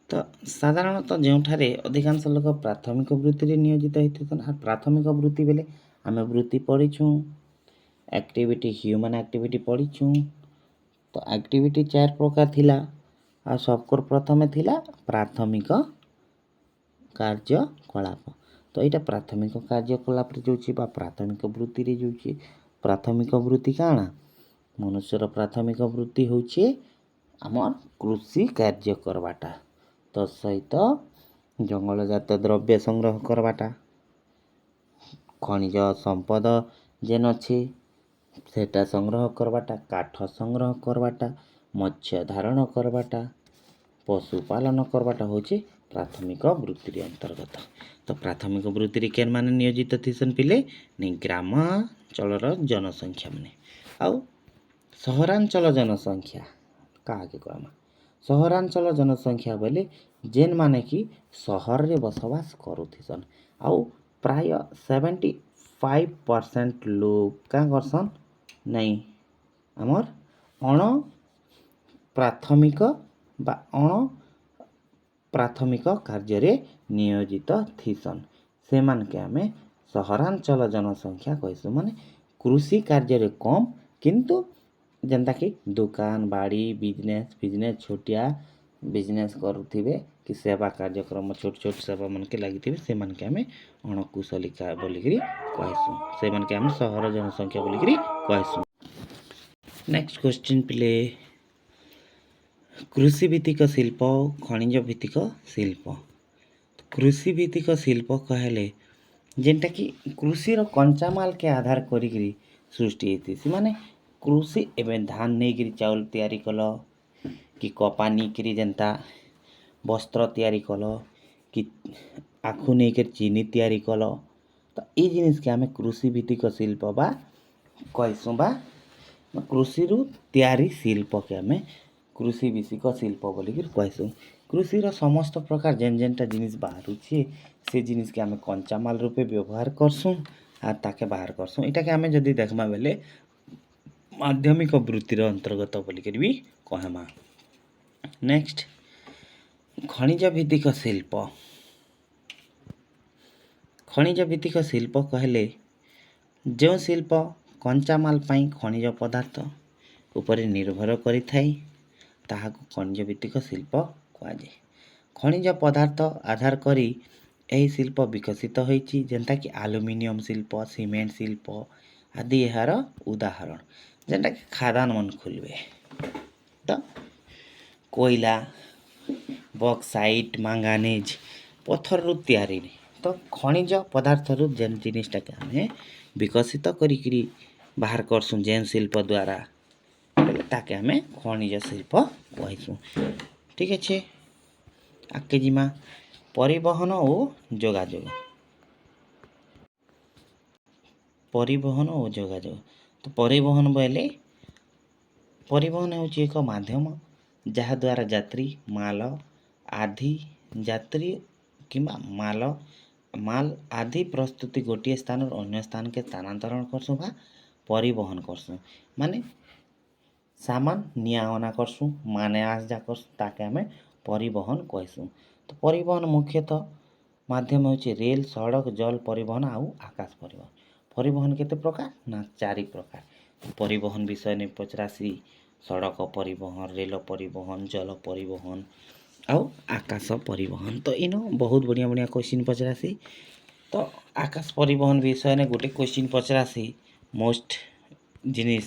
तो साधारणतः जोठारे अधिकांश लोक प्राथमिक वृत्ति रे नियोजित होइतेछन। आ प्राथमिक वृत्ति बेले आमे वृत्ति पढ़ीछू एक्टिविटी ह्यूमन एक्टिविटी पढ़ीछू। तो एक्टिविटी 4 प्रकार थिला आ सबकर प्रथमे थिला प्राथमिक कार्यकलाप। तो यहाँ प्राथमिक कार्यकलाप जाऊँगी प्राथमिक वृत्ति रे जाऊँगी। प्राथमिक वृत्ति काଣା मनुष्यर प्राथमिक वृत्ति होचे आमर कृषि कार्य करवाटा तो सहित जंगलजात द्रव्य संग्रह करवाटा खनिज संपद जेन अच्छे सेटा संग्रह करवाटा काठ संग्रह करवाटा मत्स्य धारण करवाटा पशुपालन करवाटा होचे प्राथमिक वृत्ति रे अंतर्गत। तो प्राथमिक वृत्ति रे केन माने नियोजित थिसन पिले नहीं ग्रामांचलर जनसंख्या माने आउ सहरांचल जनसंख्या काके कहमा सहरांचल जनसंख्या बोले जेन माने कि सहर रे बसवास करुथिसन आउ प्राय 75% लोग का करसन नहीं आमर अण प्राथमिक बा अण प्राथमिक कार्य रे नियोजित थिसन से मान के आमे सहरांचल जनसंख्या कहसु माने कृषि कार्य रे कम किंतु जनता कि दुकान बाड़ी बिजनेस छोटिया बिजनेस करुथिबे कि सेवा कार्यक्रम छोट छोट सेवा मन के लागिथिबे से मान के आमे अणकुशलिका बोलिकरी कहसु से मान के आमे सहर जनसंख्या बोलिकरी कहसु। नेक्स्ट क्वेश्चन पिले कृषि भित्तिक शिल्प खनिज भित्तिक शिल्प। कृषि भित्तिक शिल्प कहले जेनटा कि कृषि रो कंचा माल के आधार करिकरी सृष्टि हेतिसी माने कृषि एवं धान नहीं करी चावल तैयारी कल कि कपा नहीं करी जनता वस्त्र तैयारी कल कि आखु नहीं कर चीनी तैयारी कल तो ये जिनिस के आमे कृषि भित्तिक शिल्प बा कहसु बा कृषि रु तैयारी शिल्प के आमे कृषि भित्तिक शिल्प बोलिकी कहसु। कृषि रो समस्त प्रकार जेन जेनटा जिनिस बाहरुछि से जिनिस के आमे कंचा माल रूपे व्यवहार करसु आ ताके बाहर करसु इटा के आमे जदि देखमा बेले माध्यमिक वृत्तिर अंतर्गत बोलिकर भी कहमा। नेक्स्ट खनिज भित्तिक शिल्प। खनिज भित्तिक शिल्प कहले जो शिल्प कंचा माल पाई खनिज पदार्थ उपरे निर्भर करि थाई ताहाको खनिज भित्तिक शिल्प कहजाए। खनिज पदार्थ आधार करी यही शिल्प विकसित होइछि जेनता कि एल्युमिनियम शिल्प सीमेंट शिल्प आदि यार उदाहरण जेनटा कि खादान मन खुलबे तो कोयला बक्साइट मांगानीज पत्थर रु तैयारी तो खनिज पदार्थ रु जेन जिनिसटा के हमें विकसित करी बाहर करसु जेन शिल्प द्वारा ताके हमें खनिज शिल्प कहसु। ठीक अच्छे आगे जिमा परिवहन और जोगाजोग। परिवहन और जोगाजोग तो परिवहन बोले परिवहन ହେଉଛି ଏକ ମାଧ୍ୟମ ଯାହାଦ୍ୱାରା ଯାତ୍ରୀ ମାଲ ଆଦି ଯାତ୍ରୀ କିମ୍ବା ମାଲ ଆଦି ପ୍ରସ୍ତୁତି ଗୋଟିଏ ସ୍ଥାନରୁ ଅନ୍ୟ ସ୍ଥାନକେ ସ୍ଥାନାନ୍ତରଣ କରସୁଁ ବା ପରିବହନ କରସୁଁ ମାନେ ସାମାନ ନିଆ ଅନା କରସୁଁ ମାନେ ଆସ ଯା କରସୁଁ ତାକେ ଆମେ ପରିବହନ କହିସୁଁ। ତ ପରିବହନ ମୁଖ୍ୟତଃ ମାଧ୍ୟମ ହେଉଛି ରେଲ ସଡ଼କ ଜଳ ପରିବହନ ଆଉ ଆକାଶ ପରିବହନ। ପରିବହନ କେତେ ପ୍ରକାର ନା 4 ପ୍ରକାର। ପରିବହନ ବିଷୟ ନେଇ ପଚରାସି ସଡ଼କ ପରିବହନ ରେଲ ପରିବହନ ଜଳ ପରିବହନ ଆଉ ଆକାଶ ପରିବହନ। ତ ଇନ ବହୁତ ବଢ଼ିଆ ବଢ଼ିଆ କ୍ୱେଶ୍ଚିନ୍ ପଚରାସି। ତ ଆକାଶ ପରିବହନ ବିଷୟରେ ଗୋଟେ କ୍ୱେଶ୍ଚିନ୍ ପଚରାସି ମୋଷ୍ଟ ଜିନିଷ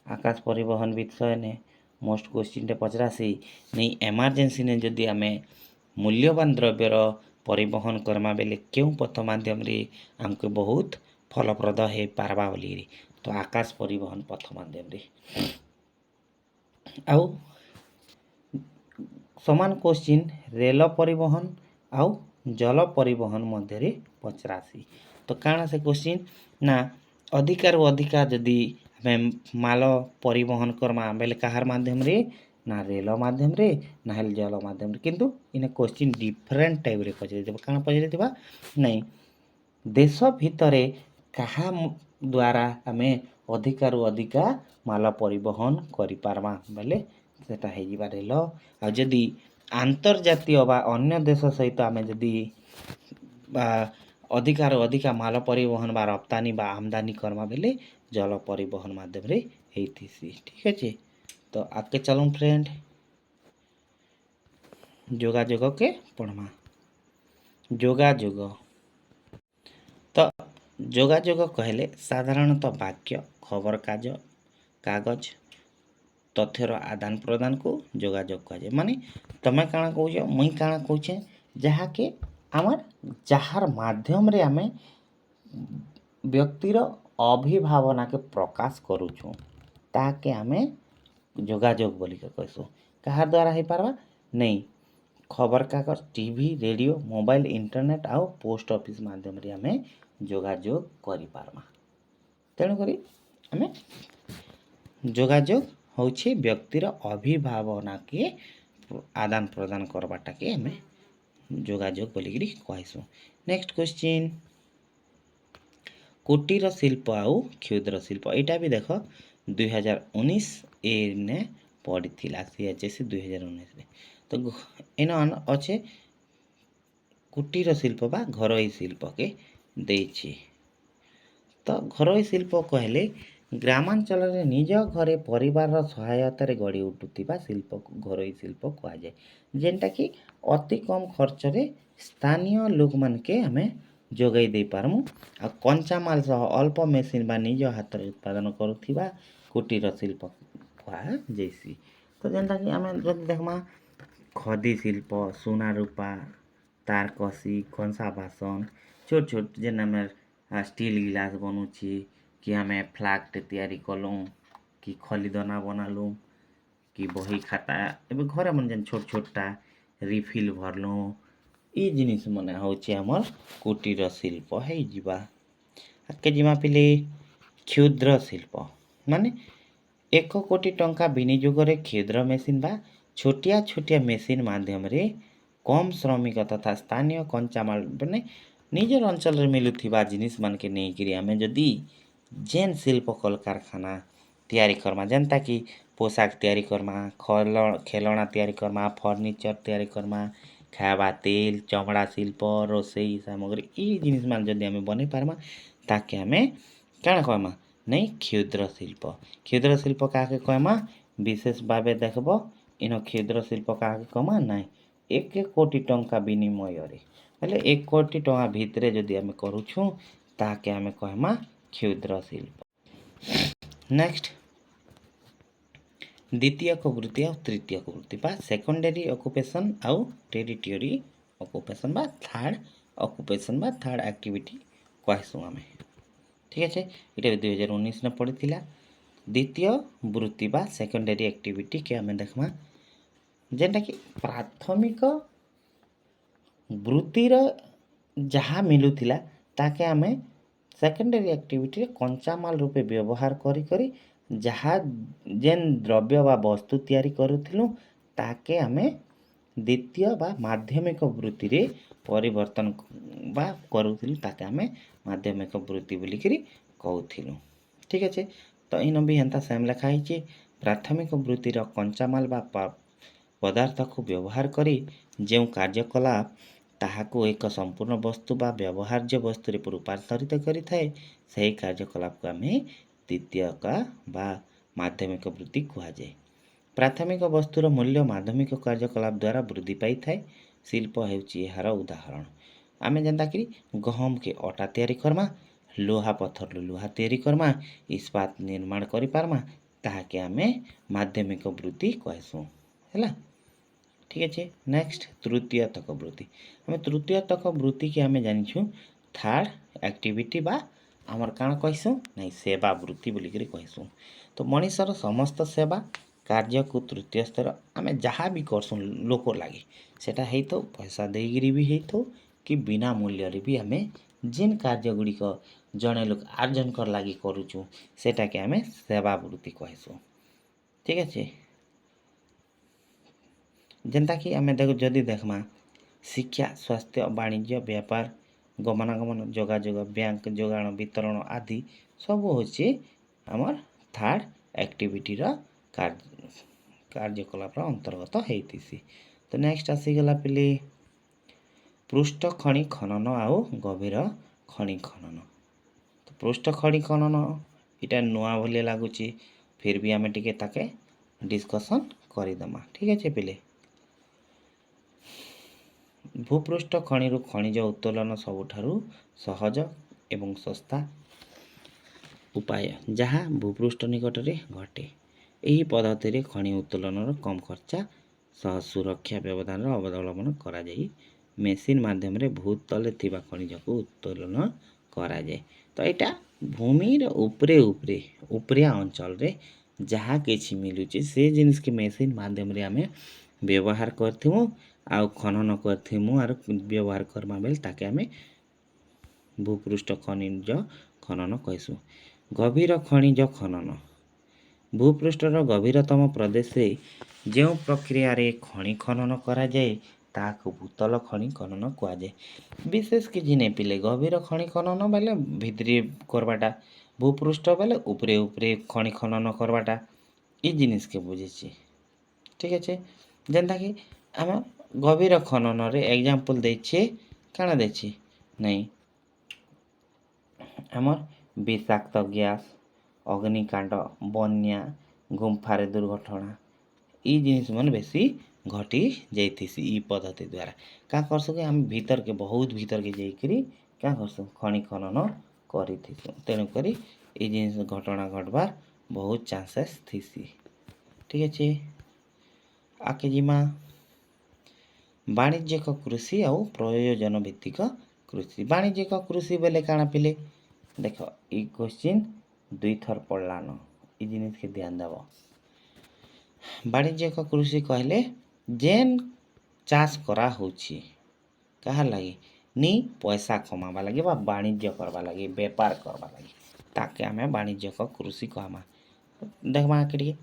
ଆକାଶ ପରିବହନ ବିଷୟରେ ମୋଷ୍ଟ କ୍ୱେଶ୍ଚିନ୍ଟେ ପଚରାସି ନେଇ ଏମର୍ଜେନ୍ସିରେ ଯଦି ଆମେ ମୂଲ୍ୟବାନ ଦ୍ରବ୍ୟର ପରିବହନ କର୍ମା ବେଲେ କେଉଁ ପଥ ମାଧ୍ୟମରେ ଆମକୁ ବହୁତ ଫଳପ୍ରଦ ହେଇପାରବା ବୋଲିକିରି ତ ଆକାଶ ପରିବହନ ପଥ ମାଧ୍ୟମରେ। ଆଉ ସମାନ କ୍ୱେଶ୍ଚିନ୍ ରେଳ ପରିବହନ ଆଉ ଜଳ ପରିବହନ ମଧ୍ୟରେ ପଚରାସି। ତ କାଣା ସେ କ୍ୱେଶ୍ଚିନ୍ ନା ଅଧିକାରୁ ଅଧିକା ଯଦି ଆମେ ମାଲ ପରିବହନ କର୍ମା ବେଲେ କାହାର ମାଧ୍ୟମରେ ନା ରେଳ ମାଧ୍ୟମରେ ନା ହେଲେ ଜଳ ମାଧ୍ୟମରେ। କିନ୍ତୁ ଇନେ କ୍ୱେଶ୍ଚିନ୍ ଡିଫରେଣ୍ଟ ଟାଇପ୍ରେ ପଚାରିଥିବା କାଣା ପଚାରିଥିବା ନାଇଁ ଦେଶ ଭିତରେ କାହା ଦ୍ୱାରା ଆମେ ଅଧିକାରୁ ଅଧିକା ମାଲ ପରିବହନ କରିପାରମା ବେଲେ ସେଟା ହେଇଯିବା ରେଳ। ଆଉ ଯଦି ଆନ୍ତର୍ଜାତୀୟ ବା ଅନ୍ୟ ଦେଶ ସହିତ ଆମେ ଯଦି ବା ଅଧିକାରୁ ଅଧିକା ମାଲ ପରିବହନ ବା ରପ୍ତାନି ବା ଆମଦାନି କର୍ମା ବେଲେ ଜଳ ପରିବହନ ମାଧ୍ୟମରେ ହେଇଥିସି। ଠିକ୍ ଅଛି। ତ ଆଗକେ ଚାଲୁନ୍ ଫ୍ରେଣ୍ଡ ଯୋଗାଯୋଗକେ ପଢ଼ମା। ଯୋଗାଯୋଗ ତ ଯୋଗାଯୋଗ କହିଲେ ସାଧାରଣତଃ ବାକ୍ୟ କାଗଜ ତଥ୍ୟର ଆଦାନ ପ୍ରଦାନକୁ ଯୋଗାଯୋଗ କୁହାଯାଏ। ମାନେ ତମେ କାଣା କହୁଛ ମୁଇଁ କାଣା କହୁଛେ ଯାହାକେ ଆମର ଯାହାର ମାଧ୍ୟମରେ ଆମେ ବ୍ୟକ୍ତିର ଅଭିଭାବନାକେ ପ୍ରକାଶ କରୁଛୁଁ ତାହାକେ ଆମେ ଯୋଗାଯୋଗ ବୋଲିକି କହିସୁଁ। କାହାର ଦ୍ୱାରା ହେଇପାରବା ନେଇ ଖବରକାଗଜ ଟିଭି ରେଡ଼ିଓ ମୋବାଇଲ ଇଣ୍ଟରନେଟ୍ ଆଉ ପୋଷ୍ଟ ଅଫିସ୍ ମାଧ୍ୟମରେ ଆମେ ଯୋଗାଯୋଗ କରିପାରମା। ତେଣୁକରି ଆମେ ଯୋଗାଯୋଗ ହେଉଛି ବ୍ୟକ୍ତିର ଅଭିଭାବନାକେ ଆଦାନ ପ୍ରଦାନ କରବାଟାକେ ଆମେ ଯୋଗାଯୋଗ ବୋଲିକିରି କହିସୁଁ। ନେକ୍ସଟ କ୍ୱେଶ୍ଚିନ୍ କୁଟୀର ଶିଳ୍ପ ଆଉ କ୍ଷୁଦ୍ର ଶିଳ୍ପ ଏଇଟା ବି ଦେଖ 2019 ଏନେ ପଡ଼ିଥିଲା CHSE 2019ରେ। ତ ଏନ ଅଛେ କୁଟୀର ଶିଳ୍ପ ବା ଘରୋଇ ଶିଳ୍ପକେ ଦେଇଛି। ତ ଘରୋଇ ଶିଳ୍ପ କହିଲେ ଗ୍ରାମାଞ୍ଚଳରେ ନିଜ ଘରେ ପରିବାରର ସହାୟତାରେ ଗଢ଼ି ଉଠୁଥିବା ଶିଳ୍ପକୁ ଘରୋଇ ଶିଳ୍ପ କୁହାଯାଏ। ଯେନ୍ଟାକି ଅତି କମ୍ ଖର୍ଚ୍ଚରେ ସ୍ଥାନୀୟ ଲୋକମାନକେ ଆମେ ଯୋଗାଇ ଦେଇପାରମୁ ଆଉ କଞ୍ଚାମାଲ ସହ ଅଳ୍ପ ମେସିନ୍ ବା ନିଜ ହାତରେ ଉତ୍ପାଦନ କରୁଥିବା କୁଟୀର ଶିଳ୍ପ କୁହାଯାଇସି। ତ ଯେନ୍ଟାକି ଆମେ ଯଦି ଦେଖ୍ମା ଖଦି ଶିଳ୍ପ ସୁନା ରୂପା ତାରକସି କଂସା ବାସନ ଛୋଟ ଛୋଟ ଯେନ୍ ଆମେ ଷ୍ଟିଲ୍ ଗ୍ଲାସ୍ ବନୁଛି କି ଆମେ ଫ୍ଲାଗ୍ଟେ ତିଆରି କଲୁଁ କି ଖଲିଦନା ବନାଲୁଁ କି ବହି ଖାତା ଏବେ ଘରେ ମାନେ ଯେନ୍ ଛୋଟ ଛୋଟଟା ରିଫିଲ୍ ଭରଲୁଁ ଇ ଜିନିଷ ମାନେ ହେଉଛି ଆମର କୁଟୀର ଶିଳ୍ପ ହେଇଯିବା। ଆଗକେ ଯିମା ପିଲେ କ୍ଷୁଦ୍ର ଶିଳ୍ପ ମାନେ 1 କୋଟି ଟଙ୍କା ବିନିଯୋଗରେ କ୍ଷୁଦ୍ର ମେସିନ୍ ବା ଛୋଟିଆ ଛୋଟିଆ ମେସିନ୍ ମାଧ୍ୟମରେ କମ୍ ଶ୍ରମିକ ତଥା ସ୍ଥାନୀୟ କଞ୍ଚାମାଲ ମାନେ ନିଜର ଅଞ୍ଚଳରେ ମିଳୁଥିବା ଜିନିଷ ମାନକେ ନେଇକିରି ଆମେ ଯଦି ଯେନ୍ ଶିଳ୍ପ କଳକାରଖାନା ତିଆରି କର୍ମା ଯେନ୍ତାକି ପୋଷାକ ତିଆରି କର୍ମା ଖେଲଣା ତିଆରି କର୍ମା ଫର୍ଣ୍ଣିଚର୍ ତିଆରି କର୍ମା ଖାଇବା ତେଲ ଚମଡ଼ା ଶିଳ୍ପ ରୋଷେଇ ସାମଗ୍ରୀ ଇ ଜିନିଷ ମାନେ ଯଦି ଆମେ ବନେଇ ପାର୍ମା ତାକେ ଆମେ କାଣା କହେମା ନାଇଁ କ୍ଷୁଦ୍ର ଶିଳ୍ପ। କ୍ଷୁଦ୍ର ଶିଳ୍ପ କାହାକେ କହେମା ବିଶେଷ ଭାବେ ଦେଖବ ଇନ କ୍ଷୁଦ୍ର ଶିଳ୍ପ କାହାକେ କହେମା ନାଇଁ 1 କୋଟି ଟଙ୍କା ବିନିମୟରେ ହେଲେ 1 କୋଟି ଟଙ୍କା ଭିତରେ ଯଦି ଆମେ କରୁଛୁଁ ତାହାକେ ଆମେ କହେମା କ୍ଷୁଦ୍ର ଶିଳ୍ପ। ନେକ୍ସଟ ଦ୍ୱିତୀୟକ ବୃତ୍ତି ଆଉ ତୃତୀୟକ ବୃତ୍ତି ବା ସେକେଣ୍ଡାରୀ ଅକୁପେସନ୍ ଆଉ ଟେରିଟୋରୀ ଅକୁପେସନ୍ ବା ଥାର୍ଡ଼ ଅକୁପେସନ୍ ବା ଥାର୍ଡ଼ ଆକ୍ଟିଭିଟି କହିସୁଁ ଆମେ। ଠିକ୍ ଅଛି ଏଇଟା 2019ରେ ପଡ଼ିଥିଲା। ଦ୍ୱିତୀୟ ବୃତ୍ତି ବା ସେକେଣ୍ଡାରୀ ଆକ୍ଟିଭିଟିକେ ଆମେ ଦେଖ୍ମା ଯେନ୍ଟାକି ପ୍ରାଥମିକ ବୃତ୍ତିର ଯାହା ମିଳୁଥିଲା ତାକେ ଆମେ सेकेंडरी एक्टिविटी कंचामाल रूपे व्यवहार करी करी जहाँ जेन द्रव्य बा वस्तु तैयारी करूथिलु ताके आमे द्वितीय बा माध्यमिक वृत्ति रे परिवर्तन बा करूथिलु ताके आमे माध्यमिक वृत्ति बोलिकरी कहूथिलु। ठीक अच्छे। तो इन भी हेन्ता सेम लेखा है प्राथमिक वृत्तिर कंचामाल बा पदार्थ को व्यवहार करी जो कार्यकलाप ताहाको एक संपूर्ण वस्तु बा व्यवहार्य वस्तु रे रूपांतरित करिथाए सही कार्यकलाप को आमे द्वितीय का बा माध्यमिक वृत्ति कहा जाए। प्राथमिक वस्तुर मूल्य माध्यमिक कार्यकलाप द्वारा वृद्धि पाई थाए। शिल्प हेउची एहार उदाहरण। आमे जेंता कि गहम के अटा तैयारी करमा, लोहा पत्थर लोहा तैयारी करमा, इस्पात निर्माण करि पारमा ताहाके आमे माध्यमिक वृत्ति कहसु हैला। ठीक अच्छे। नेक्स्ट तृतीय तक वृत्ति। आमे तृतीय तक वृत्ति के आमे जानिछु थर्ड एक्टिविटी बा आमर काण कहसु नहीं सेवा वृत्ति बोलिकरी कहसु। तो मनीषर समस्त सेवा कार्य को तृतीय स्तर आमे जहाँ भी करसुँ लोक लगे सेटा हेइथो पैसा देगिरी भी हेइथो कि बिना मूल्य रे भी आमे जिन कार्य गुड़िक जड़े लोक आर्जन कर लगी करुचु सेटा के आमे सेवा वृत्ति कहसु। ठीक अच्छे। जेनता कि आमे देखो जदि देखमा शिक्षा स्वास्थ्य वाणिज्य व्यापार गमनागमन जोगाजोग बैंक जोगाण वितरण आदि सब होचे आमर थर्ड एक्टिविटी कार्यकलाप अंतर्गत होती। तो नेक्स्ट आसीगला पिले पृष्ठ खनि खनन आउ गभीर खनि खनन। तो पृष्ठ खनि खनन इटा नुआ भले लगुच फिर भी आमे टिके ताके डिस्कसन करदमा। ठीक अच्छे पिले। भूपृष्ठ खनिरु खनिज उत्तोलन सबुठारु सहज एवं सस्ता उपाय जहाँ भूपृष्ठ निकट रे घटे। यही पद्धति रे खनि उत्तोलन कम खर्चा सह सुरक्षा व्यवधान अवलंबन करा जाई मेसिन माध्यम रे भूतले थिबा खनिज को उत्तोलन करा जाए। तो एटा भूमि रे ऊपरे ऊपरे ऊपरिया अंचल रे जहाँ किछि मिलुचे से जिनिस के मेसिन माध्यम रे आमे व्यवहार करथिमु आउ खनन करथिमु आर व्यवहार करमा बेल ताके आमे भूपृष्ठ खनिज खनन कहसु। गभीर खनिज खनन भूपृष्ठर गभीरतम प्रदेश रे जो प्रक्रिया रे खनि खनन करा जाए ताको भूतल खनि खनन कहा जाए। विशेष किछि नै पिले गभीर खनि खनन बेले भितरी करबाटा भूपृष्ठ बेले ऊपरे ऊपरे खनि खनन करबाटा ई जिनिस के बुझिछि। ठीक अच्छे। जेनता कि आम गभीर खनन रे एग्जांपल देछि काना देछि नहीं आमर विषाक्त गैस अग्निकांड बन्या गुम्फारे दुर्घटना ई जिनिस मन बेसी घटी जाइथिसी ई पद्धति द्वारा का करसु कि आम भीतर के बहुत भीतर के जाइकरी क्या करसु खनि खनन करिथिसु तेणु करी ई जिनिस घटना घटबार बहुत चांसेस थिसी। ठीक अच्छे। आके जिमा वाणिज्यिक कृषि आउ प्रयोजन भित्तिक कृषि। वाणिज्यिक कृषि बेले काना पिले देख ई क्वेश्चन दुई थर पढ़लान ई जिनिस के ध्यान देव। वाणिज्यिक कृषि कहले जेन चाष करा होछि कहा लगी नी पैसा कमाबा लगी बा वाणिज्य करबा लगी व्यापार करबा लगी ताके आमे वाणिज्यिक कृषि कहमा। देखमा के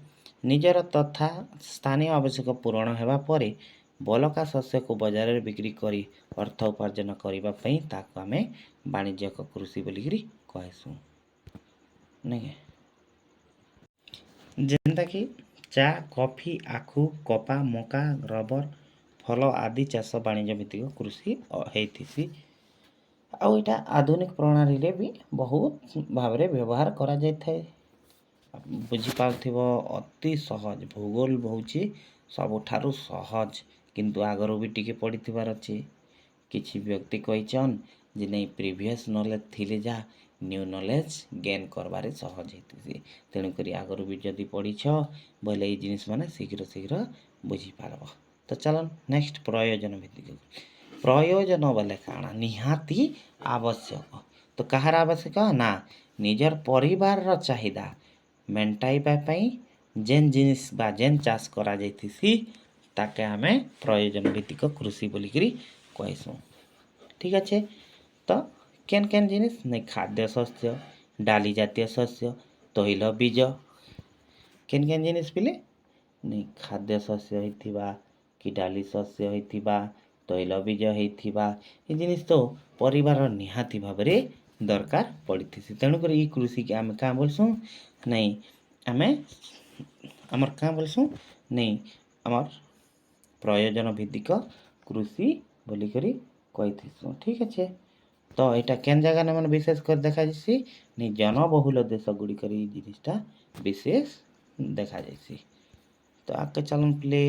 निजर तथा स्थानीय आवश्यक पूरण हेबा परे बलका शस्य को बाजार रे बिक्री करी अर्थ उपार्जन करिबा पई ताको आमे वाणिज्यिक कृषि बोलिकरी कहसु। नहीं जेनता कि चा कॉफी आखु कपा मका रबर फल आदि चाष वाणिज्य भित्तिक कृषि हेतिसी आउ इटा आधुनिक प्रणाली रे भी बहुत भाव रे व्यवहार करा जाय थाए। बुझी पाउथिबो अति सहज भूगोल होउची सबुठारु सहज किंतु आगरो भी टिके पड़िथिबार अछि। किछि व्यक्ति कहिचन जे नहीं प्रीवियस नॉलेज थिले जा न्यू नॉलेज गेन करबारे सहज हेतिसी तेणु करी आगरो भी जदि पढ़िछ बोले ई जिनिस माने शीघ्र शीघ्र बुझी पारबो। तो चलन नेक्स्ट प्रयोजन भित्तिक प्रयोजन बोले काना निहाती आवश्यक। तो कहार आवश्यक ना निजर परिवार रो चाहिदा मेंटाइबा पई जेन जिनिस बा जेन चाष करा जाइथिसी ताके आमे प्रयोजन भित्तिक कृषि बोलिकरी कहसु। ठीक अच्छे। तो କେନ୍ କେନ୍ ଜିନିଷ ନାଇଁ ଖାଦ୍ୟ ଶସ୍ୟ, ଡାଲି ଜାତୀୟ ଶସ୍ୟ, ତୈଳ ବୀଜ। କେନ୍ କେନ୍ ଜିନିଷ ପିଲେ ନାଇଁ ଖାଦ୍ୟ ଶସ୍ୟ ହେଇଥିବା କି ଡାଲି ଶସ୍ୟ ହେଇଥିବା, ତୈଳ ବୀଜ ହେଇଥିବା, ଏ ଜିନିଷ ତ ପରିବାର ନିହାତି ଭାବରେ ଦରକାର ପଡ଼ିଥିସି। ତେଣୁକରି ଇ କୃଷିକେ ଆମେ କାଁ ବୋଲସୁଁ ନାଇଁ ଆମେ ଆମର କାଁ ବୋଲସୁଁ ନାଇଁ ଆମର ପ୍ରୟୋଜନ ଭିତ୍ତିକ କୃଷି ବୋଲିକରି କହିଥିସୁଁ। ଠିକ୍ ଅଛେ। ତ ଏଇଟା କେନ୍ ଜାଗାନେ ମାନେ ବିଶେଷ କରି ଦେଖାଯାଏସି ନି ଜନବହୁଳ ଦେଶ ଗୁଡ଼ିକରେ ଏଇ ଜିନିଷଟା ବିଶେଷ ଦେଖାଯାଏସି। ତ ଆଗକେ ଚାଲୁନ୍ ପିଲେ।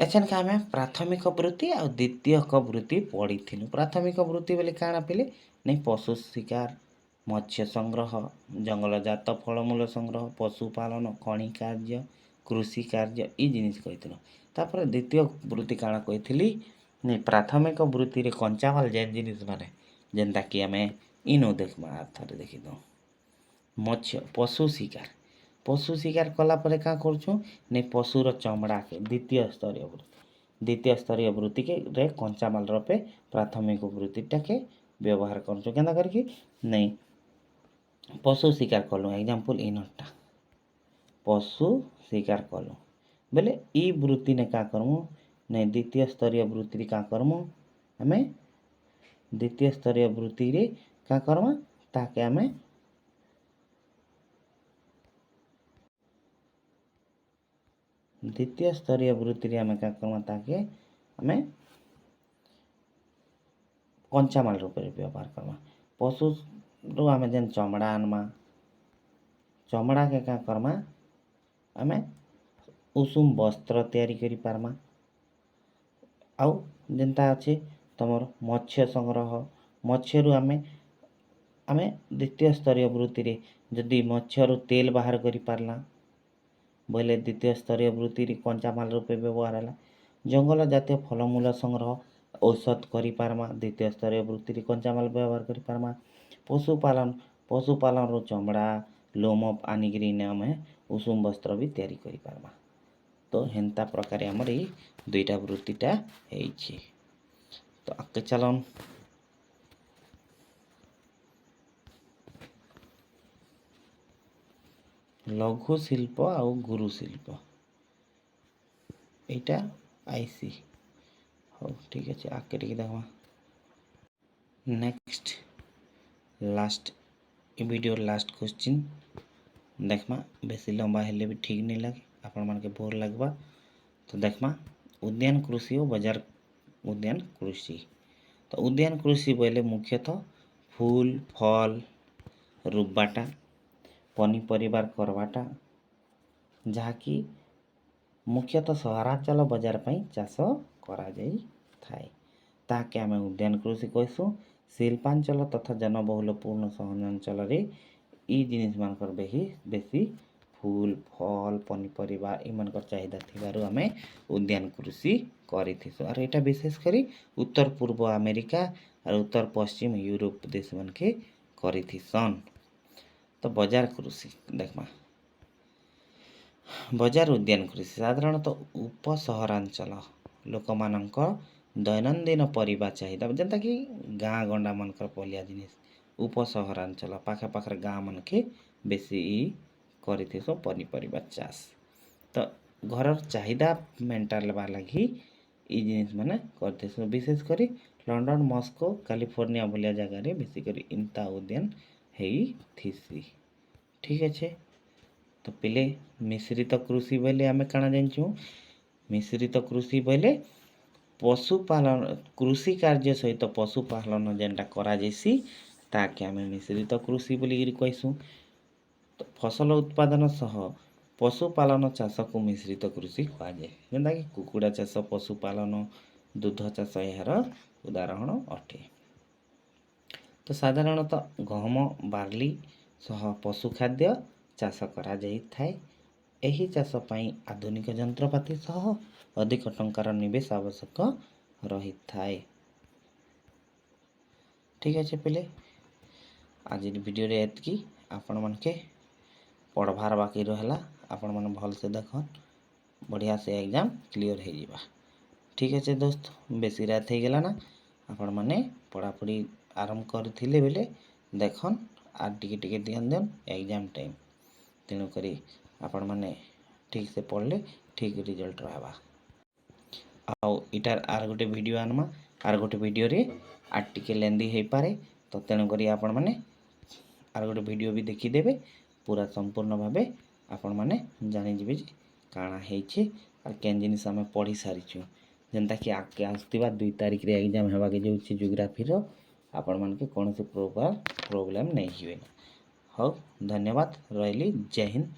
ଏଛେନକେ ଆମେ ପ୍ରାଥମିକ ବୃତ୍ତି ଆଉ ଦ୍ୱିତୀୟକ ବୃତ୍ତି ପଢ଼ିଥିଲୁ। ପ୍ରାଥମିକ ବୃତ୍ତି ବୋଲି କାଣା ପିଲେ ନାଇଁ ପଶୁ ଶିକାର, ମତ୍ସ୍ୟ ସଂଗ୍ରହ, ଜଙ୍ଗଲଜାତ ଫଳମୂଳ ସଂଗ୍ରହ, ପଶୁପାଳନ, ଖଣି କାର୍ଯ୍ୟ, କୃଷି କାର୍ଯ୍ୟ ଇ ଜିନିଷ କହିଥିଲୁ। ତାପରେ ଦ୍ୱିତୀୟ ବୃତ୍ତି କାଣା କହିଥିଲି ନାଇଁ ପ୍ରାଥମିକ ବୃତ୍ତିରେ କଞ୍ଚାମାଲ ଯେନ୍ ଜିନିଷ ମାନେ ଯେନ୍ତାକି ଆମେ ଇନୁ ଦେଖ୍ମା ଥରେ ଦେଖିଦଉଁ। ପଶୁ ଶିକାର, ପଶୁ ଶିକାର କଲା ପରେ କାଁ କରୁଛୁଁ ନାଇଁ ପଶୁର ଚମଡ଼ାକେ ଦ୍ୱିତୀୟ ସ୍ତରୀୟ ବୃତ୍ତି, ଦ୍ୱିତୀୟ ସ୍ତରୀୟ ବୃତ୍ତିକେ ରେ କଞ୍ଚାମାଲ ରୂପେ ପ୍ରାଥମିକ ବୃତ୍ତିଟାକେ ବ୍ୟବହାର କରୁଛୁ। କେନ୍ତା କରିକି ନାଇଁ ପଶୁ ଶିକାର କଲୁ, ଏକ୍ଜାମ୍ପଲ୍ ଇନଟା ପଶୁ ଶିକାର କଲୁ ବେଲେ ଇ ବୃତ୍ତିନେ କାଁ କରମୁ ନାଇଁ ଦ୍ୱିତୀୟ ସ୍ତରୀୟ ବୃତ୍ତିରେ କାଁ କରମୁ ଆମେ ଦ୍ୱିତୀୟ ସ୍ତରୀୟ ବୃତ୍ତିରେ କାଁ କରମା ତାକେ ଆମେ ଦ୍ୱିତୀୟ ସ୍ତରୀୟ ବୃତ୍ତିରେ ଆମେ କାଁ କରମା ତାକେ ଆମେ କଞ୍ଚାମାଲ ରୂପରେ ବ୍ୟବହାର କରମା। ପଶୁରୁ ଆମେ ଯେନ୍ ଚମଡ଼ା ଆନମା, ଚମଡ଼ାକେ କାଁ କରମା ଆମେ ଉଷୁମ ବସ୍ତ୍ର ତିଆରି କରିପାରମା। ଆଉ ଯେନ୍ତା ଅଛି ତମର ମତ୍ସ୍ୟ ସଂଗ୍ରହ, ମତ୍ସ୍ୟରୁ ଆମେ ଦ୍ୱିତୀୟ ସ୍ତରୀୟ ବୃତ୍ତିରେ ଯଦି ମତ୍ସ୍ୟରୁ ତେଲ ବାହାର କରିପାରିଲା ବୋଇଲେ ଦ୍ୱିତୀୟ ସ୍ତରୀୟ ବୃତ୍ତିରେ କଞ୍ଚାମାଲ ରୂପେ ବ୍ୟବହାର ହେଲା। ଜଙ୍ଗଲ ଜାତୀୟ ଫଳମୂଳ ସଂଗ୍ରହ, ଔଷଧ କରିପାରମା, ଦ୍ୱିତୀୟ ସ୍ତରୀୟ ବୃତ୍ତିରେ କଞ୍ଚାମାଲ ବ୍ୟବହାର କରିପାରମା। ପଶୁପାଳନରୁ ଚମଡ଼ା ଲୋମ ଆନିକିରି ଆମେ ଉଷୁମ ବସ୍ତ୍ର ବି ତିଆରି କରିପାରମା। ତ ହେନ୍ତା ପ୍ରକାରେ ଆମର ଏଇ ଦୁଇଟା ବୃତ୍ତିଟା ହେଇଛି। ତ ଆଗକେ ଚାଲନ୍। ଲଘୁ ଶିଳ୍ପ ଆଉ ଗୁରୁ ଶିଳ୍ପ এইটা আইসি। ହଉ ଠିକ୍ ଅଛି ଆଗକେ ଟିକେ ଦେଖମା। ନେକ୍ସଟ ଲାଷ୍ଟ ଏ ଭିଡ଼ିଓର ଲାଷ୍ଟ କ୍ୱେଶ୍ଚିନ୍ ଦେଖମା। ବେଶୀ ଲମ୍ବା ହେଲେ ବି ଠିକ୍ नहीं लगे, ଆପଣମାନକେ ବୋର୍ ଲାଗବା। ତ ଦେଖମା ଉଦ୍ୟାନ କୃଷି ଓ ବଜାର ଉଦ୍ୟାନ କୃଷି। ତ ଉଦ୍ୟାନ କୃଷି ବୋଇଲେ ମୁଖ୍ୟତଃ ଫୁଲ ଫଲ ରୋପବାଟା, ପନିପରିବାର କରବାଟା, ଯାହାକି ମୁଖ୍ୟତଃ ସହରାଞ୍ଚଳ ବଜାର ପାଇଁ ଚାଷ କରାଯାଇଥାଏ, ତାହାକେ ଆମେ ଉଦ୍ୟାନ କୃଷି କହିସୁଁ। ଶିଳ୍ପାଞ୍ଚଳ ତଥା ଜନବହୁଳ ପୂର୍ଣ୍ଣ ସହରାଞ୍ଚଳରେ ଇ ଜିନିଷମାନଙ୍କର ବେଶୀ ଫୁଲ ଫଲ ପନିପରିବା ଏମାନଙ୍କର ଚାହିଦା ଥିବାରୁ ଆମେ ଉଦ୍ୟାନ କୃଷି କରିଥିସୁଁ। ଆର୍ ଏଇଟା ବିଶେଷ କରି ଉତ୍ତର ପୂର୍ବ ଆମେରିକା ଆର୍ ଉତ୍ତର ପଶ୍ଚିମ ୟୁରୋପ ଦେଶମାନକେ କରିଥିସନ୍। ତ ବଜାର କୃଷି ଦେଖମା। ବଜାର ଉଦ୍ୟାନ କୃଷି ସାଧାରଣତଃ ଉପସହରାଞ୍ଚଳ ଲୋକମାନଙ୍କ ଦୈନନ୍ଦିନ ପରିବା ଚାହିଦା ଯେନ୍ତାକି ଗାଁ ଗଣ୍ଡାମାନଙ୍କର ପଲିଆ ଜିନିଷ ଉପସହରାଞ୍ଚଳ ପାଖାପାଖରେ ଗାଁ ମାନକେ ବେଶୀ କରିଥିସୁଁ ପନିପରିବା ଚାଷ। ତ ଘରର ଚାହିଦା ମେଣ୍ଟାଲବା ଲାଗି ଇ ଜିନିଷ ମାନେ କରିଥିସୁଁ। ବିଶେଷ କରି ଲଣ୍ଡନ ମସ୍କୋ କାଲିଫୋର୍ନିଆ ଭଳିଆ ଜାଗାରେ ବେଶୀ କରି ଇନ୍ତା ଉଦ୍ୟାନ ହେଇଥିସି। ଠିକ୍ ଅଛେ। ତ ପିଲେ ମିଶ୍ରିତ କୃଷି ବୋଇଲେ ଆମେ କାଣା ଜାଣିଛୁଁ, ମିଶ୍ରିତ କୃଷି ବୋଇଲେ ପଶୁପାଳନ କୃଷି କାର୍ଯ୍ୟ ସହିତ ପଶୁପାଳନ ଯେନ୍ଟା କରାଯାଇସି ତାକେ ଆମେ ମିଶ୍ରିତ କୃଷି ବୋଲିକିରି କହିସୁଁ। ତ ଫସଲ ଉତ୍ପାଦନ ସହ ପଶୁପାଳନ ଚାଷକୁ ମିଶ୍ରିତ କୃଷି କୁହାଯାଏ। ଯେନ୍ତାକି କୁକୁଡ଼ା ଚାଷ, ପଶୁପାଳନ, ଦୁଗ୍ଧ ଚାଷ ଏହାର ଉଦାହରଣ ଅଟେ। ତ ସାଧାରଣତଃ ଗହମ ବାର୍ଲି ସହ ପଶୁ ଖାଦ୍ୟ ଚାଷ କରାଯାଇଥାଏ। ଏହି ଚାଷ ପାଇଁ ଆଧୁନିକ ଯନ୍ତ୍ରପାତି ସହ ଅଧିକ ଟଙ୍କାର ନିବେଶ ଆବଶ୍ୟକ ରହିଥାଏ। ଠିକ୍ ଅଛି ପିଲେ, ଆଜିର ଭିଡ଼ିଓରେ ଏତିକି। ଆପଣମାନକେ ପଢ଼ବାର୍ ବାକି ରହେଲା, ଆପଣମାନେ ଭଲସେ ଦେଖନ୍, ବଢ଼ିଆ ସେ ଏକ୍ଜାମ୍ କ୍ଲିୟର ହେଇଯିବା। ଠିକ୍ ଅଛି ଦୋସ୍ତ, ବେଶୀ ରାତ ହେଇଗଲା ନା, आपण माने पढ़ापढ़ी आरंभ करथिले बेले देखन आर टिके ध्यान देन एग्जाम टाइम तेणु करी आपण माने ठीक से पढ़ले ठीक रिजल्ट रहबा। आउ इटार आर गोटे वीडियो आनमा आर गोटे वीडियो रे आर टिके लेंदी हे पारे तो तेणु करी आपण माने आर गोटे वीडियो भी देखी देबे पूरा संपूर्ण भाबे आपण माने जानि जिवे जे काଣା हेछि आर केन जिनिस आमे पढ़ी सारिछु जेनता कि आके आस्तिबा 2 तारिख रे एग्जाम हेबा के जोछि ज्योग्राफी रो आपण मान के कोनोसी प्रकार प्रॉब्लम नहीं हुए। हो धन्यवाद रहिली जय हिंद।